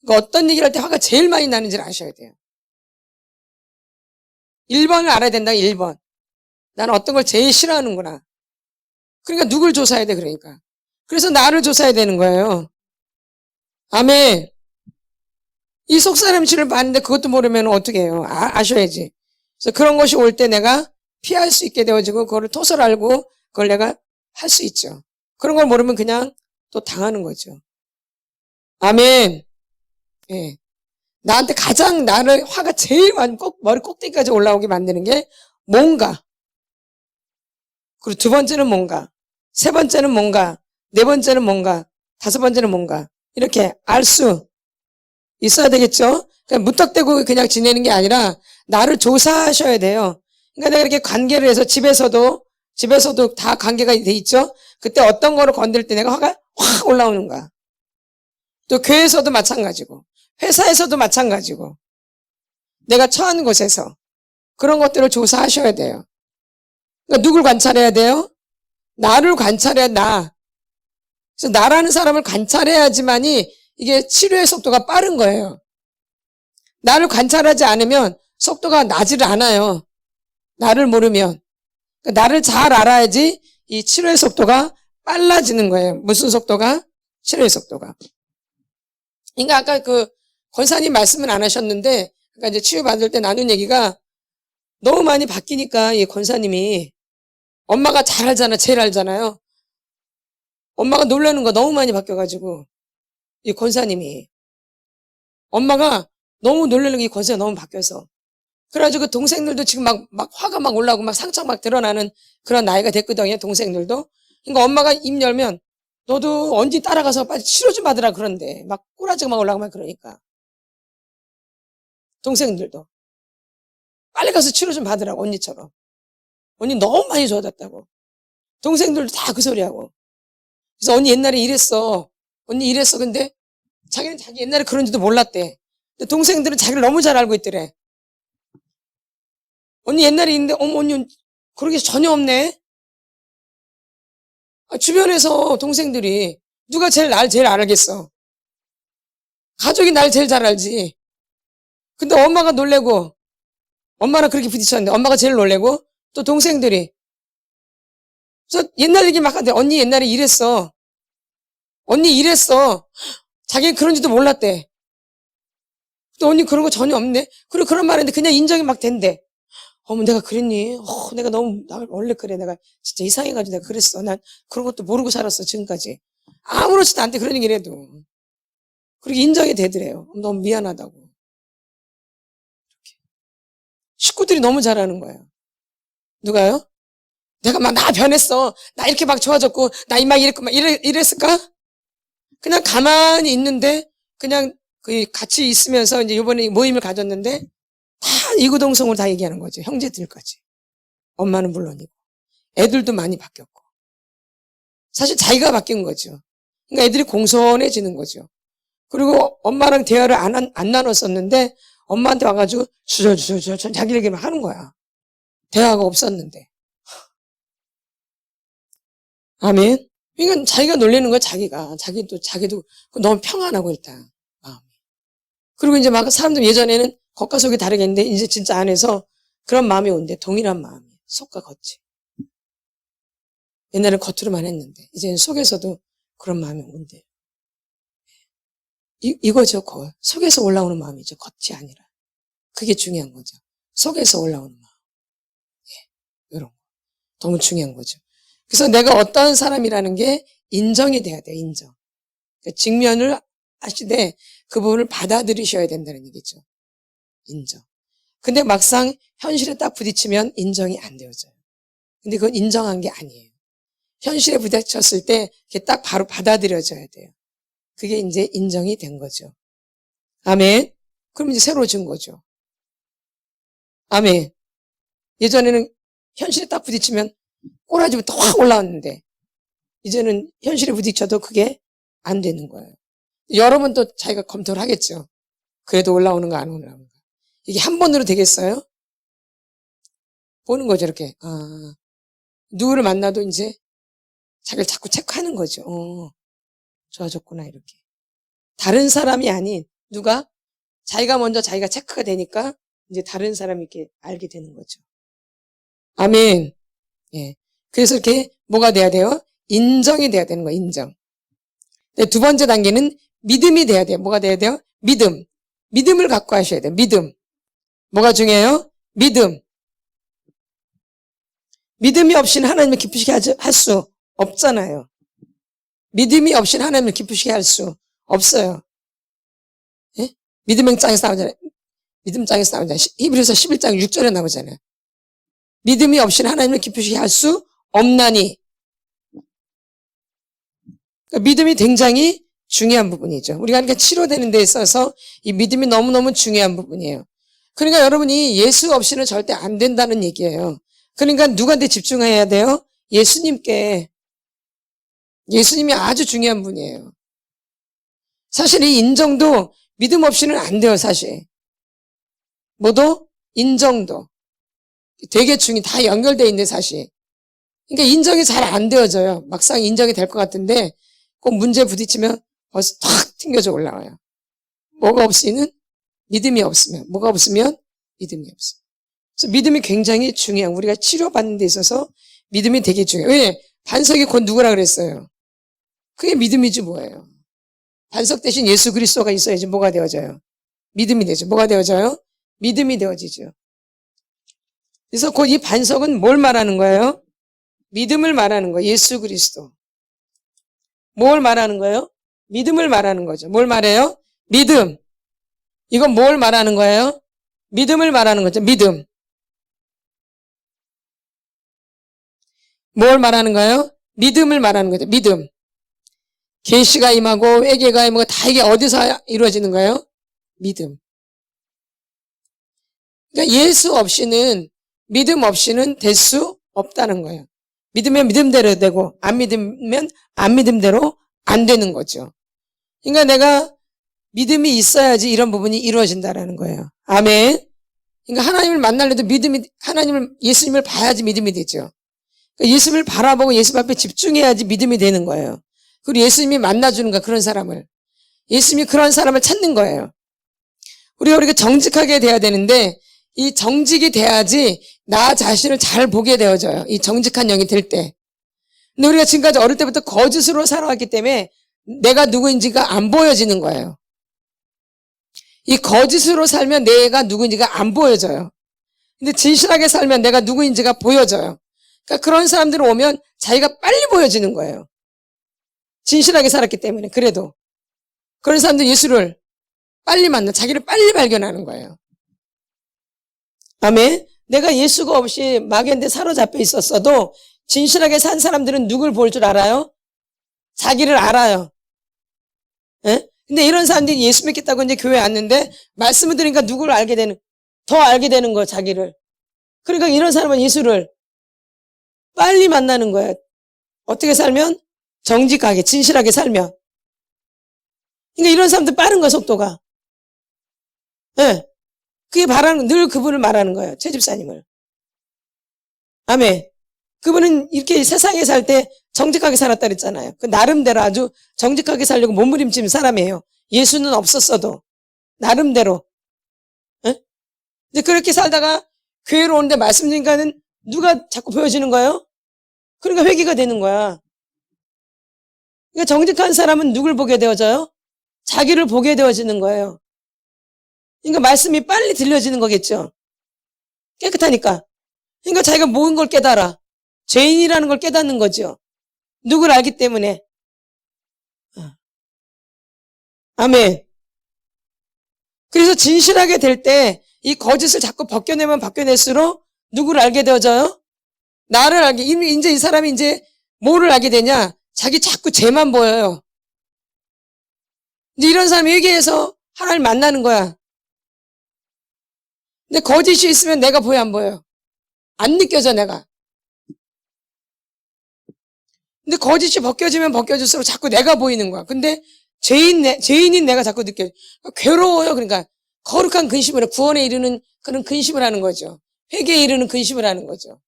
그러니까 어떤 얘기를 할 때 화가 제일 많이 나는지를 아셔야 돼요. 1번을 알아야 된다, 1번. 나는 어떤 걸 제일 싫어하는구나. 그러니까 누굴 조사해야 돼, 그러니까. 그래서 나를 조사해야 되는 거예요. 아멘. 이 속사람치를 봤는데 그것도 모르면 어떻게 해요? 아셔야지. 그래서 그런 것이 올 때 내가 피할 수 있게 되어지고 그거를 토설 알고 그걸 내가 할 수 있죠. 그런 걸 모르면 그냥 또 당하는 거죠. 아멘. 예. 나한테 가장 나를 화가 제일 많이 머리 꼭대기까지 올라오게 만드는 게 뭔가. 그리고 두 번째는 뭔가. 세 번째는 뭔가. 네 번째는 뭔가. 다섯 번째는 뭔가. 이렇게 알 수 있어야 되겠죠? 그냥 무턱대고 그냥 지내는 게 아니라 나를 조사하셔야 돼요. 그러니까 내가 이렇게 관계를 해서 집에서도 다 관계가 돼 있죠? 그때 어떤 거를 건들 때 내가 화가 확 올라오는가. 또 교회에서도 마찬가지고 회사에서도 마찬가지고 내가 처한 곳에서 그런 것들을 조사하셔야 돼요. 그러니까 누굴 관찰해야 돼요? 나를 관찰해야 나. 그래서 나라는 사람을 관찰해야지만이 이게 치료의 속도가 빠른 거예요. 나를 관찰하지 않으면 속도가 나지를 않아요. 나를 모르면. 그러니까 나를 잘 알아야지 이 치료의 속도가 빨라지는 거예요. 무슨 속도가? 치료의 속도가. 그러니까 아까 그 권사님 말씀은 안 하셨는데, 그러니까 이제 치유받을 때 나눈 얘기가 너무 많이 바뀌니까 이 권사님이 엄마가 잘 알잖아, 제일 알잖아요. 엄마가 놀라는 거 너무 많이 바뀌어가지고 이 권사님이 엄마가 너무 놀라는 게 이 권사가 너무 바뀌어서 그래가지고 그 동생들도 지금 막 화가 막 올라오고 막 상처 막 드러나는 그런 나이가 됐거든요, 동생들도. 그러니까 엄마가 입 열면 너도 언제 따라가서 빨리 치료 좀 받으라 그런데 막 꼬라지가 막 올라오고 막 그러니까 동생들도 빨리 가서 치료 좀 받으라고 언니처럼. 언니 너무 많이 좋아졌다고. 동생들도 다 그 소리하고. 그래서 언니 옛날에 이랬어. 언니 이랬어. 근데 자기는 자기 옛날에 그런지도 몰랐대. 근데 동생들은 자기를 너무 잘 알고 있더래. 언니 옛날에 있는데 어머 언니 그런 게 전혀 없네. 주변에서 동생들이 누가 날 제일 알겠어. 가족이 날 제일 잘 알지. 근데 엄마가 놀래고 엄마랑 그렇게 부딪혔는데 엄마가 제일 놀래고 또 동생들이 그래서 옛날 얘기 막 하는데 언니 옛날에 이랬어. 언니 이랬어. 자기는 그런지도 몰랐대. 또 언니 그런 거 전혀 없네. 그리고 그런 말인데 그냥 인정이 막 된대. 어머 내가 그랬니? 내가 너무 나 원래 그래. 내가 진짜 이상해가지고 내가 그랬어. 난 그런 것도 모르고 살았어 지금까지. 아무렇지도 않대 그런 얘기를 해도. 그렇게 인정이 되더래요. 너무 미안하다고. 이렇게. 식구들이 너무 잘하는 거예요. 누가요? 내가 막 나 변했어. 나 이렇게 막 좋아졌고 나 막 이랬고 막 이랬을까? 그냥 가만히 있는데 그냥 그 같이 있으면서 이제 이번에 모임을 가졌는데 다 이구동성으로 다 얘기하는 거죠. 형제들까지. 엄마는 물론이고. 애들도 많이 바뀌었고. 사실 자기가 바뀐 거죠. 그러니까 애들이 공손해지는 거죠. 그리고 엄마랑 대화를 안 나눴었는데 엄마한테 와가지고 주저주저 자기 얘기만 하는 거야. 대화가 없었는데. 아멘. 그러니까 자기가 놀리는 거야, 자기도 너무 평안하고 일단 마음이. 그리고 이제 막 사람들 예전에는 겉과 속이 다르겠는데 이제 진짜 안에서 그런 마음이 온대. 동일한 마음이. 속과 겉이. 옛날엔 겉으로만 했는데 이제는 속에서도 그런 마음이 온대. 이거죠, 속에서 올라오는 마음이죠. 겉이 아니라. 그게 중요한 거죠. 속에서 올라오는 마음. 이런 거. 너무 중요한 거죠. 그래서 내가 어떤 사람이라는 게 인정이 돼야 돼요, 인정. 그러니까 직면을 하시되 그 부분을 받아들이셔야 된다는 얘기죠. 인정. 근데 막상 현실에 딱 부딪히면 인정이 안 되어져요. 근데 그건 인정한 게 아니에요. 현실에 부딪혔을 때 그게 딱 바로 받아들여져야 돼요. 그게 이제 인정이 된 거죠. 아멘. 그럼 이제 새로워진 거죠. 아멘. 예전에는 현실에 딱 부딪히면 꼬라지부터 확 올라왔는데 이제는 현실에 부딪혀도 그게 안 되는 거예요. 여러분 또 자기가 검토를 하겠죠. 그래도 올라오는 거 안 올라오는 거. 이게 한 번으로 되겠어요? 보는 거죠, 이렇게. 누구를 만나도 이제 자기를 자꾸 체크하는 거죠. 좋아졌구나, 이렇게. 다른 사람이 아닌 누가 자기가 먼저 자기가 체크가 되니까 이제 다른 사람이 이렇게 알게 되는 거죠. 아멘. 예. 그래서 이렇게 뭐가 돼야 돼요? 인정이 돼야 되는 거예요, 인정. 두 번째 단계는 믿음이 돼야 돼요. 뭐가 돼야 돼요? 믿음. 믿음을 갖고 하셔야 돼요. 믿음. 뭐가 중요해요? 믿음. 믿음이 없이는 하나님을 기쁘시게 할 수 없잖아요. 믿음이 없이는 하나님을 기쁘시게 할 수 없어요. 예? 믿음의 장에서 나오잖아요. 믿음 장에서 나오잖아요. 히브리서 11장 6절에 나오잖아요. 믿음이 없이는 하나님을 기쁘시게 할 수 없나니. 그러니까 믿음이 굉장히 중요한 부분이죠. 우리가 그러니까 치료되는 데 있어서 이 믿음이 너무너무 중요한 부분이에요. 그러니까 여러분이 예수 없이는 절대 안 된다는 얘기예요. 그러니까 누구한테 집중해야 돼요? 예수님께. 예수님이 아주 중요한 분이에요. 사실 이 인정도 믿음 없이는 안 돼요, 사실. 뭐도? 인정도. 되게 중이 다 연결되어 있는데, 사실. 그러니까 인정이 잘 안 되어져요. 막상 인정이 될 것 같은데, 꼭 문제에 부딪히면 벌써 탁 튕겨져 올라와요. 뭐가 없이는? 믿음이 없으면. 뭐가 없으면? 믿음이 없어요. 그래서 믿음이 굉장히 중요해요. 우리가 치료받는 데 있어서 믿음이 되게 중요해요. 왜? 반석이 곧 누구라 그랬어요? 그게 믿음이지 뭐예요. 반석 대신 예수 그리스도가 있어야지 뭐가 되어져요? 믿음이 되죠. 뭐가 되어져요? 믿음이 되어지죠. 그래서 곧 이 반석은 뭘 말하는 거예요? 믿음을 말하는 거예요. 예수 그리스도. 뭘 말하는 거예요? 믿음을 말하는 거죠. 뭘 말해요? 믿음. 이건 뭘 말하는 거예요? 믿음을 말하는 거죠. 믿음. 뭘 말하는 거예요? 믿음을 말하는 거죠. 믿음. 계시가 임하고 회개가 임하고 다 이게 어디서 이루어지는 거예요? 믿음. 그러니까 예수 없이는, 믿음 없이는 될 수 없다는 거예요. 믿으면 믿음대로 되고 안 믿으면 안 믿음대로 안 되는 거죠. 그러니까 내가 믿음이 있어야지 이런 부분이 이루어진다라는 거예요. 아멘. 그러니까 하나님을 만나려도 믿음이, 예수님을 봐야지 믿음이 되죠. 그러니까 예수님을 바라보고 예수 앞에 집중해야지 믿음이 되는 거예요. 그리고 예수님이 만나주는 거야, 그런 사람을. 예수님이 그런 사람을 찾는 거예요. 우리가 정직하게 돼야 되는데, 이 정직이 돼야지 나 자신을 잘 보게 되어져요. 이 정직한 영이 될 때. 근데 우리가 지금까지 어릴 때부터 거짓으로 살아왔기 때문에 내가 누구인지가 안 보여지는 거예요. 이 거짓으로 살면 내가 누구인지가 안 보여져요. 근데 진실하게 살면 내가 누구인지가 보여져요. 그러니까 그런 사람들이 오면 자기가 빨리 보여지는 거예요. 진실하게 살았기 때문에. 그래도 그런 사람들 예수를 빨리 만나, 자기를 빨리 발견하는 거예요. 아멘. 내가 예수가 없이 마귀한테 사로잡혀 있었어도 진실하게 산 사람들은 누굴 볼 줄 알아요? 자기를 알아요. 예? 근데 이런 사람들이 예수 믿겠다고 이제 교회에 왔는데 말씀을 들으니까 누구를 알게 되는, 더 알게 되는 거예요, 자기를. 그러니까 이런 사람은 예수를 빨리 만나는 거예요. 어떻게 살면? 정직하게, 진실하게 살면. 그러니까 이런 사람들 빠른 거예요, 속도가. 예. 그게 늘 그분을 말하는 거예요, 최 집사님을. 아멘. 그분은 이렇게 세상에 살 때 정직하게 살았다 그랬잖아요. 그 나름대로 아주 정직하게 살려고 몸부림치는 사람이에요. 예수는 없었어도 나름대로. 예? 근데 그렇게 살다가 교회로 오는데 말씀드리니까는 누가 자꾸 보여지는 거예요? 그러니까 회개가 되는 거야. 그러니까 정직한 사람은 누굴 보게 되어져요? 자기를 보게 되어지는 거예요. 그러니까 말씀이 빨리 들려지는 거겠죠. 깨끗하니까. 그러니까 자기가 모든 걸 깨달아. 죄인이라는 걸 깨닫는 거죠. 누굴 알기 때문에. 아멘. 그래서 진실하게 될 때 이 거짓을 자꾸 벗겨내면 벗겨낼수록 누구를 알게 되어져요? 나를 알게. 이제 이 사람이 이제 뭐를 알게 되냐? 자기 자꾸 죄만 보여요. 이제 이런 사람이 회개해서 하나님 만나는 거야. 근데 거짓이 있으면 내가 보여, 안 보여요? 안 느껴져, 내가. 근데 거짓이 벗겨지면 벗겨질수록 자꾸 내가 보이는 거야. 근데 죄인인 내가 자꾸 느껴져. 괴로워요. 그러니까 거룩한 근심을, 구원에 이르는 그런 근심을 하는 거죠. 회개에 이르는 근심을 하는 거죠.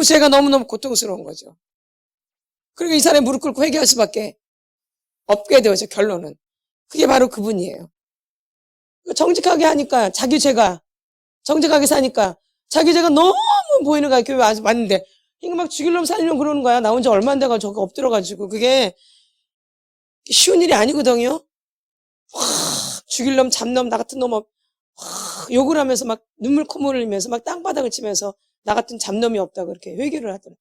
제가 너무너무 고통스러운 거죠. 그러니까 이 사람이 무릎 꿇고 회개할 수밖에 없게 되어져, 결론은. 그게 바로 그분이에요. 정직하게 하니까, 자기 죄가, 정직하게 사니까, 자기 죄가 너무 보이는 거야, 교회 왔는데. 이거 막 죽이려고 살려고 그러는 거야. 나 혼자 얼마 안 돼가지고 저거 엎드려가지고. 그게 쉬운 일이 아니거든요. 죽이려면 잡놈, 나 같은 놈, 욕을 하면서 막 눈물 콧물을 흘리면서 막 땅바닥을 치면서 나 같은 잡놈이 없다, 그렇게 회개를 하더라.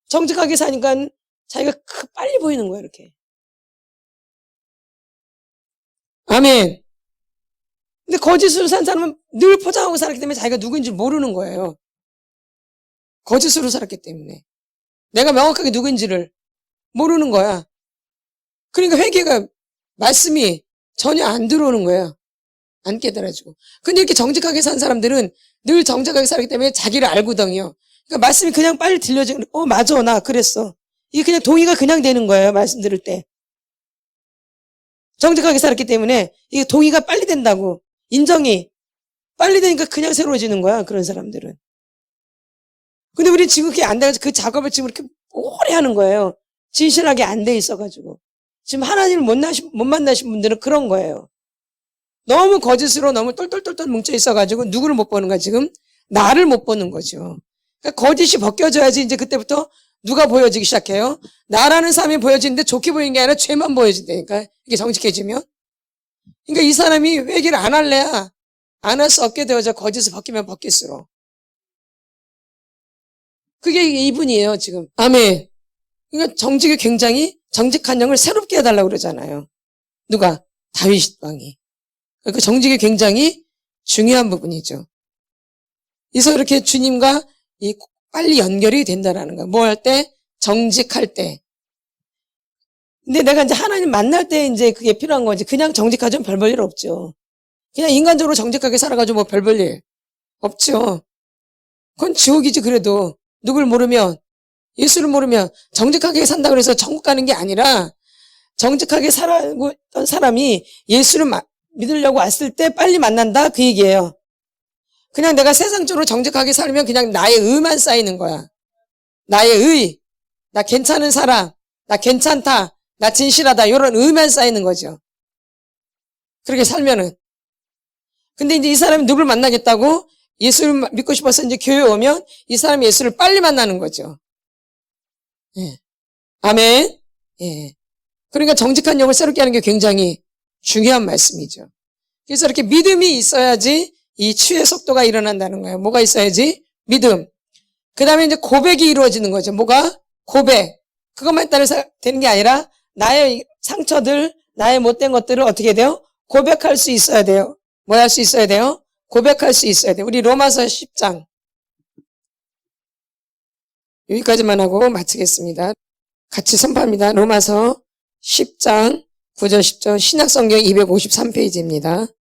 정직하게 사니까 자기가 빨리 보이는 거야, 이렇게. 아멘. 근데 거짓으로 산 사람은 늘 포장하고 살았기 때문에 자기가 누구인지 모르는 거예요. 거짓으로 살았기 때문에. 내가 명확하게 누구인지를 모르는 거야. 그러니까 회개가, 말씀이 전혀 안 들어오는 거예요. 안 깨달아지고. 근데 이렇게 정직하게 산 사람들은 늘 정직하게 살기 때문에 자기를 알거든요. 그러니까 말씀이 그냥 빨리 들려지고, 맞아, 나 그랬어. 이게 그냥 동의가 그냥 되는 거예요, 말씀 들을 때. 정직하게 살았기 때문에 이게 동의가 빨리 된다고. 인정이 빨리 되니까 그냥 새로워지는 거야, 그런 사람들은. 근데 우리 지금 그게 안 돼가지고 그 작업을 지금 이렇게 오래 하는 거예요. 진실하게 안 돼 있어가지고. 지금 하나님을 못 만나신 분들은 그런 거예요. 너무 거짓으로 너무 똘똘똘똘 뭉쳐 있어가지고 누구를 못 보는 거야, 지금? 나를 못 보는 거죠. 그러니까 거짓이 벗겨져야지 이제 그때부터 누가 보여지기 시작해요? 나라는 사람이 보여지는데 좋게 보이는 게 아니라 죄만 보여진다니까. 이게 정직해지면. 그러니까 이 사람이 회개를 안 할래야 안 할 수 없게 되어져. 거짓을 벗기면 벗길수록. 그게 이분이에요, 지금. 아멘. 그러니까 정직이 굉장히 정직한 영을 새롭게 해달라고 그러잖아요. 누가? 다윗 왕이. 그 정직이 굉장히 중요한 부분이죠. 그래서 이렇게 주님과 빨리 연결이 된다라는 거야. 뭐 할 때? 정직할 때. 근데 내가 이제 하나님 만날 때 이제 그게 필요한 거지. 그냥 정직하자면 별 볼 일 없죠. 그냥 인간적으로 정직하게 살아가지고 뭐 별 볼 일 없죠. 그건 지옥이지, 그래도. 누굴 모르면, 예수를 모르면 정직하게 산다 그래서 천국 가는 게 아니라 정직하게 살아고 있던 사람이 예수를 믿으려고 왔을 때 빨리 만난다, 그 얘기예요. 그냥 내가 세상적으로 정직하게 살면 그냥 나의 의만 쌓이는 거야. 나의 의, 나 괜찮은 사람, 나 괜찮다, 나 진실하다, 이런 의만 쌓이는 거죠. 그렇게 살면은. 근데 이제 이 사람이 누굴 만나겠다고? 예수를 믿고 싶어서 이제 교회 오면 이 사람이 예수를 빨리 만나는 거죠. 예. 아멘. 예. 그러니까 정직한 영을 새롭게 하는 게 굉장히 중요한 말씀이죠. 그래서 이렇게 믿음이 있어야지 이 치유의 속도가 일어난다는 거예요. 뭐가 있어야지? 믿음. 그 다음에 이제 고백이 이루어지는 거죠. 뭐가? 고백. 그것만 따라서 되는 게 아니라 나의 상처들, 나의 못된 것들을 어떻게 돼요? 고백할 수 있어야 돼요. 뭐 할 수 있어야 돼요? 고백할 수 있어야 돼요. 우리 로마서 10장. 여기까지만 하고 마치겠습니다. 같이 선포합니다. 로마서 10장 9절 10절 신약성경 253페이지입니다.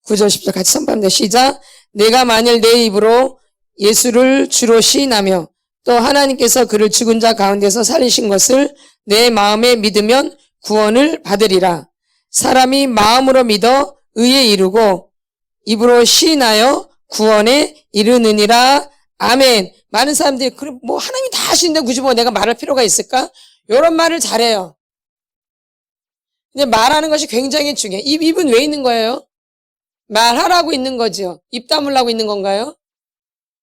9절 10절 같이 선포합니다. 시작. 내가 만일 내 입으로 예수를 주로 시인하며 또 하나님께서 그를 죽은 자 가운데서 살리신 것을 내 마음에 믿으면 구원을 받으리라. 사람이 마음으로 믿어 의에 이르고 입으로 시인하여 구원에 이르느니라. 아멘. 많은 사람들이 그럼 뭐 하나님이 다 하시는데 굳이 뭐 내가 말할 필요가 있을까? 이런 말을 잘해요. 근데 말하는 것이 굉장히 중요해요. 입은 왜 있는 거예요? 말하라고 있는 거죠. 입 다물라고 있는 건가요?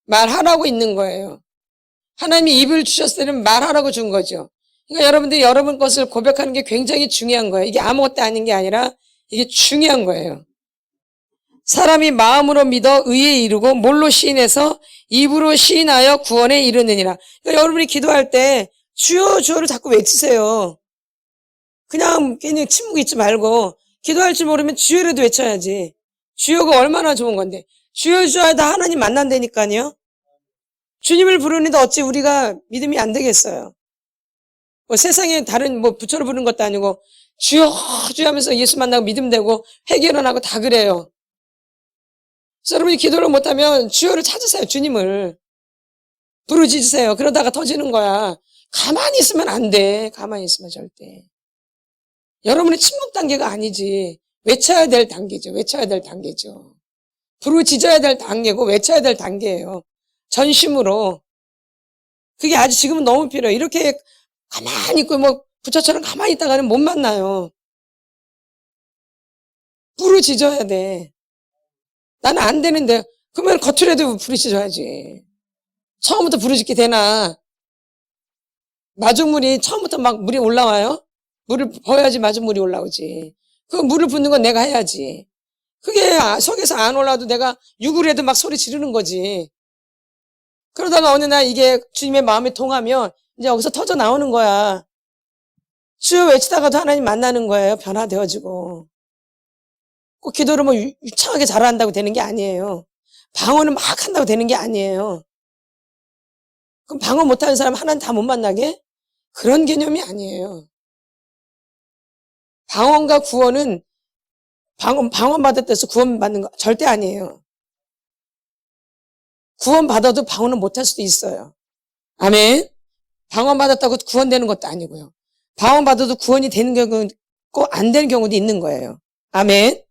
말하라고 있는 거예요. 하나님이 입을 주셨을 때는 말하라고 준 거죠. 그러니까 여러분들이 여러분 것을 고백하는 게 굉장히 중요한 거예요. 이게 아무것도 아닌 게 아니라 이게 중요한 거예요. 사람이 마음으로 믿어 의에 이르고 뭘로 시인해서 입으로 시인하여 구원에 이르느니라. 그러니까 여러분이 기도할 때 주여 주여를 자꾸 외치세요. 그냥 괜히 침묵 있지 말고 기도할 줄 모르면 주여라도 외쳐야지. 주여가 얼마나 좋은 건데. 주여 주여 하다 하나님 만난다니까요. 주님을 부르는데 어찌 우리가 믿음이 안 되겠어요. 뭐 세상에 다른 뭐 부처를 부르는 것도 아니고 주여 주여 하면서 예수 만나고 믿음 되고 회개를 하고 다 그래요. 그래서 여러분이 기도를 못하면 주여를 찾으세요. 주님을 부르짖으세요. 그러다가 터지는 거야. 가만히 있으면 안 돼. 가만히 있으면 절대. 여러분의 침묵 단계가 아니지. 외쳐야 될 단계죠. 외쳐야 될 단계죠. 부르짖어야 될 단계고 외쳐야 될 단계예요. 전심으로. 그게 아주 지금은 너무 필요해요. 이렇게 가만히 있고 뭐 부처처럼 가만히 있다가는 못 만나요. 부르짖어야 돼. 나는 안 되는데 그러면 겉으로도 부르짖어야지. 처음부터 부르짖게 되나? 마중물이 처음부터 막 물이 올라와요? 물을 부어야지 마중물이 올라오지. 그 물을 붓는 건 내가 해야지. 그게 속에서 안 올라와도 내가 육을 해도 막 소리 지르는 거지. 그러다가 어느 날 이게 주님의 마음에 통하면 이제 여기서 터져 나오는 거야. 주여 외치다가도 하나님 만나는 거예요. 변화되어지고. 꼭 기도를 뭐 유창하게 잘한다고 되는 게 아니에요. 방언을 막 한다고 되는 게 아니에요. 그럼 방언 못하는 사람 하나님 다 못 만나게? 그런 개념이 아니에요. 방언과 구원은 방언 받았다 해서 구원 받는 거 절대 아니에요. 구원 받아도 방언은 못할 수도 있어요. 아멘. 방언 받았다고 구원되는 것도 아니고요. 방언 받아도 구원이 되는 경우는 꼭 안 되는 경우도 있는 거예요. 아멘.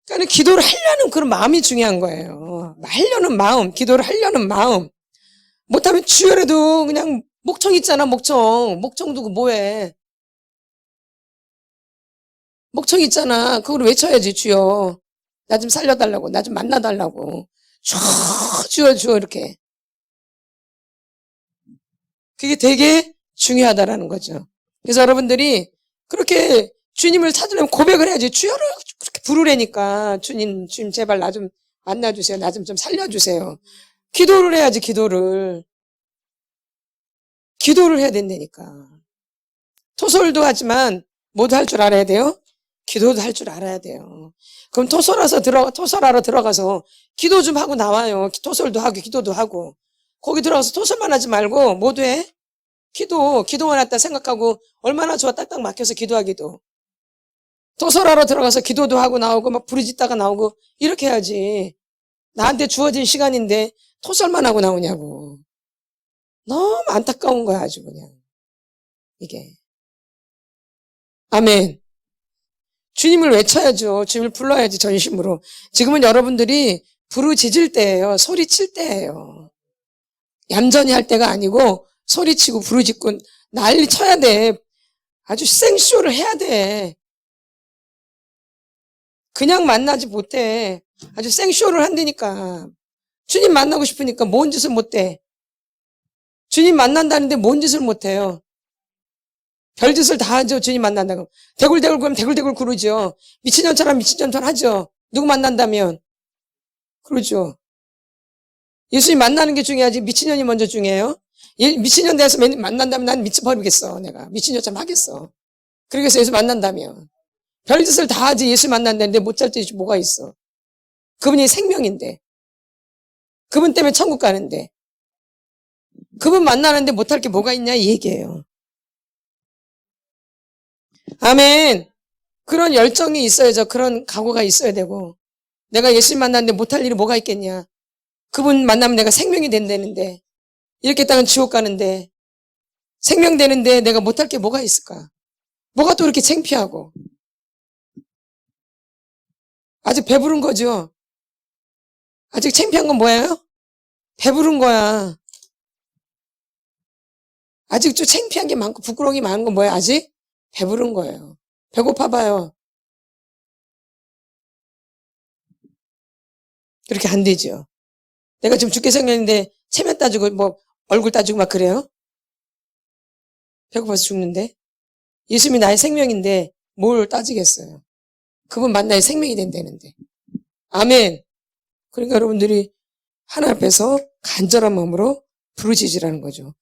그러니까 기도를 하려는 그런 마음이 중요한 거예요. 하려는 마음, 기도를 하려는 마음. 못하면 주여라도 그냥 목청 있잖아, 목청. 목청 두고 뭐해. 목청 있잖아. 그걸 외쳐야지, 주여. 나 좀 살려달라고, 나 좀 만나달라고. 주여, 주여, 이렇게. 그게 되게 중요하다라는 거죠. 그래서 여러분들이 그렇게 주님을 찾으려면 고백을 해야지. 주여를 그렇게 부르라니까. 주님 제발 나 좀 만나주세요. 나 좀 살려주세요. 기도를 해야지, 기도를. 기도를 해야 된다니까. 토설도 하지만 뭐도 할 줄 알아야 돼요? 기도도 할 줄 알아야 돼요. 그럼 토설하러 들어가서 기도 좀 하고 나와요. 토설도 하고 기도도 하고. 거기 들어가서 토설만 하지 말고 뭐도 해? 기도만 했다 생각하고 얼마나 좋아 딱딱 막혀서 기도하기도. 토설하러 들어가서 기도도 하고 나오고 막 부르짖다가 나오고 이렇게 해야지. 나한테 주어진 시간인데 토설만 하고 나오냐고. 너무 안타까운 거야 아주 그냥. 이게. 아멘. 주님을 외쳐야죠. 주님을 불러야지 전심으로. 지금은 여러분들이 부르짖을 때예요. 소리칠 때예요. 얌전히 할 때가 아니고 소리치고 부르짖고 난리 쳐야 돼. 아주 생쇼를 해야 돼. 그냥 만나지 못해. 아주 생쇼를 한다니까. 주님 만나고 싶으니까 뭔 짓을 못해. 주님 만난다는데 뭔 짓을 못해요. 별짓을 다 하죠. 주님 만난다고. 대굴대굴 그러면 대굴대굴 구르죠. 미친년처럼 미친년처럼 하죠. 누구 만난다면. 그러죠. 예수님 만나는 게 중요하지 미친년이 먼저 중요해요. 미친년 돼서 만난다면 난 미쳐버리겠어. 내가 미친년처럼 하겠어. 그러겠어. 예수 만난다면. 별짓을 다 하지 예수 만난다는데 못할 짓이 뭐가 있어. 그분이 생명인데. 그분 때문에 천국 가는데. 그분 만나는데 못할 게 뭐가 있냐 이 얘기예요. 아멘. 그런 열정이 있어야죠. 그런 각오가 있어야 되고. 내가 예수님 만났는데 못할 일이 뭐가 있겠냐. 그분 만나면 내가 생명이 된다는데. 이렇게 땅은 지옥 가는데. 생명 되는데 내가 못할 게 뭐가 있을까. 뭐가 또 이렇게 창피하고. 아직 배부른 거죠. 아직 창피한 건 뭐예요? 배부른 거야. 아직 좀 창피한 게 많고 부끄러운 게 많은 건 뭐예요? 아직 배부른 거예요. 배고파 봐요. 그렇게 안 되죠. 내가 지금 죽게 생겼는데 체면 따지고 뭐 얼굴 따지고 막 그래요? 배고파서 죽는데? 예수님이 나의 생명인데 뭘 따지겠어요. 그분 만나야 생명이 된다는데. 아멘. 그러니까 여러분들이 하나 앞에서 간절한 마음으로 부르짖으라는 거죠.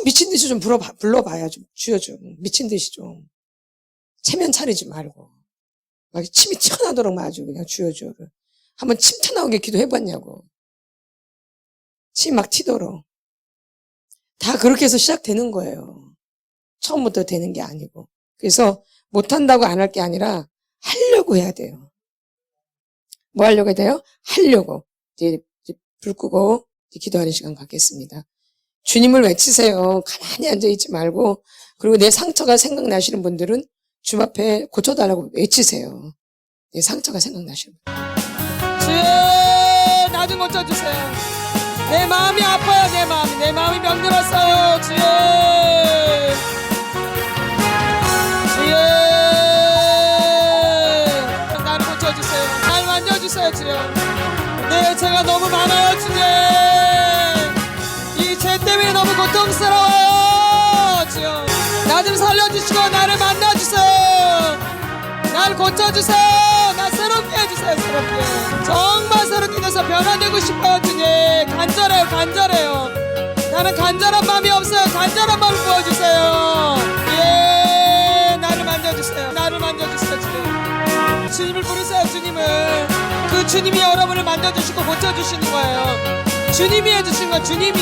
미친 듯이 좀 불러봐야 좀 주여 좀 미친 듯이 좀 체면 차리지 말고 막 침이 튀어나오도록 아주 그냥 주여 주여를 한번 침 튀어나오게 기도해봤냐고. 침 막 튀도록. 다 그렇게 해서 시작되는 거예요. 처음부터 되는 게 아니고. 그래서 못한다고 안 할 게 아니라 하려고 해야 돼요. 뭐 하려고 해야 돼요? 하려고. 이제 불 끄고 기도하는 시간 갖겠습니다. 주님을 외치세요. 가만히 앉아있지 말고. 그리고 내 상처가 생각나시는 분들은 주님 앞에 고쳐달라고 외치세요. 내 상처가 생각나시는 분들. 주여 나 좀 고쳐주세요. 내 마음이 아파요. 내 마음이 병들었어요. 주여 나를 고쳐주세요. 날 만져주세요. 주여 네 죄가 너무 많아요. 주님 이 죄 때문에 너무 고통스러워요. 주여 나 좀 살려주시고 나를 만나주세요. 날 고쳐주세요. 나 새롭게 해주세요. 새롭게 정말 새롭게 돼서 변화되고 싶어요. 주님 간절해요. 나는 간절한 마음이 없어요. 간절한 마음을 부어주세요. 예 나를 만져주세요. 주님을 부르세요. 주님을. 그 주님이 여러분을 만져주시고 고쳐주시는 거예요. 주님이 해주신 거. 주님이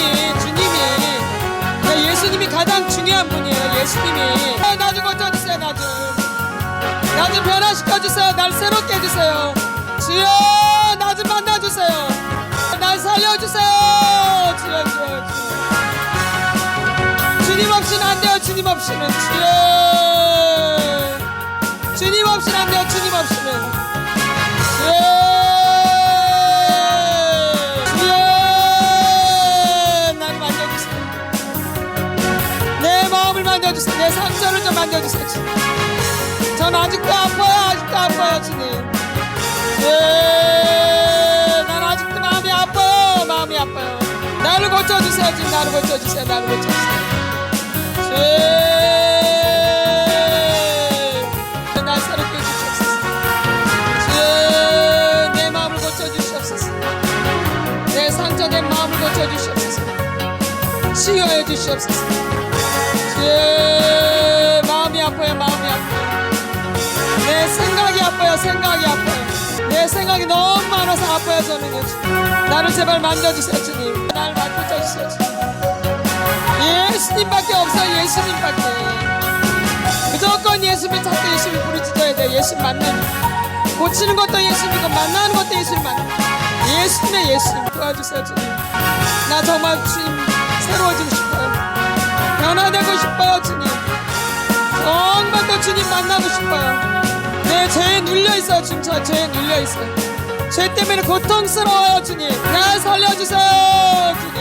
예수님이 가장 중요한 분이에요. 예수님이. 나 좀 고쳐주세요. 나 좀 변화시켜주세요. 날 새롭게 해주세요. 주여 나 좀 만나주세요. 날 살려주세요. 주여 주님 없이는 안 돼요. 주님 없이는. 주여 안 돼요. 주님 없으면. 주여 나를 만져주세요. 내 마음을 만져주세요. 내 상처를 좀 만져주세요. 전 아직도 아파요 주님. 난 아직도 마음이 아파요. 나를 고쳐주세요. 주님 나를 고쳐주세요. 날 새롭게 해주시옵소서. 내 마음을 고쳐주시옵소서. 내 상처된 마음을 고쳐주시옵소서. 치유해 주시옵소서. 마음이 아파요. 내 생각이 아파요. 내 생각이 너무 많아서 아파요. 저는요. 나를 제발 만져주세요. 주님 나를 고쳐주세요. 주님. 예수님밖에 없어요. 예수님밖에. 무조건 예수님 찾고 예수님 부르짖어야 돼요. 예수님 만나는 고치는 것도 예수님이고 만나는 것도 예수님 예수님의 예수님 도와주세요. 주님 나 정말 주님 새로워지고 싶어요. 변화되고 싶어요. 주님 정말 또 주님 만나고 싶어요. 내 죄에 눌려있어요. 주님 저 죄에 눌려있어요. 죄 때문에 고통스러워요. 주님 날 살려주세요. 주님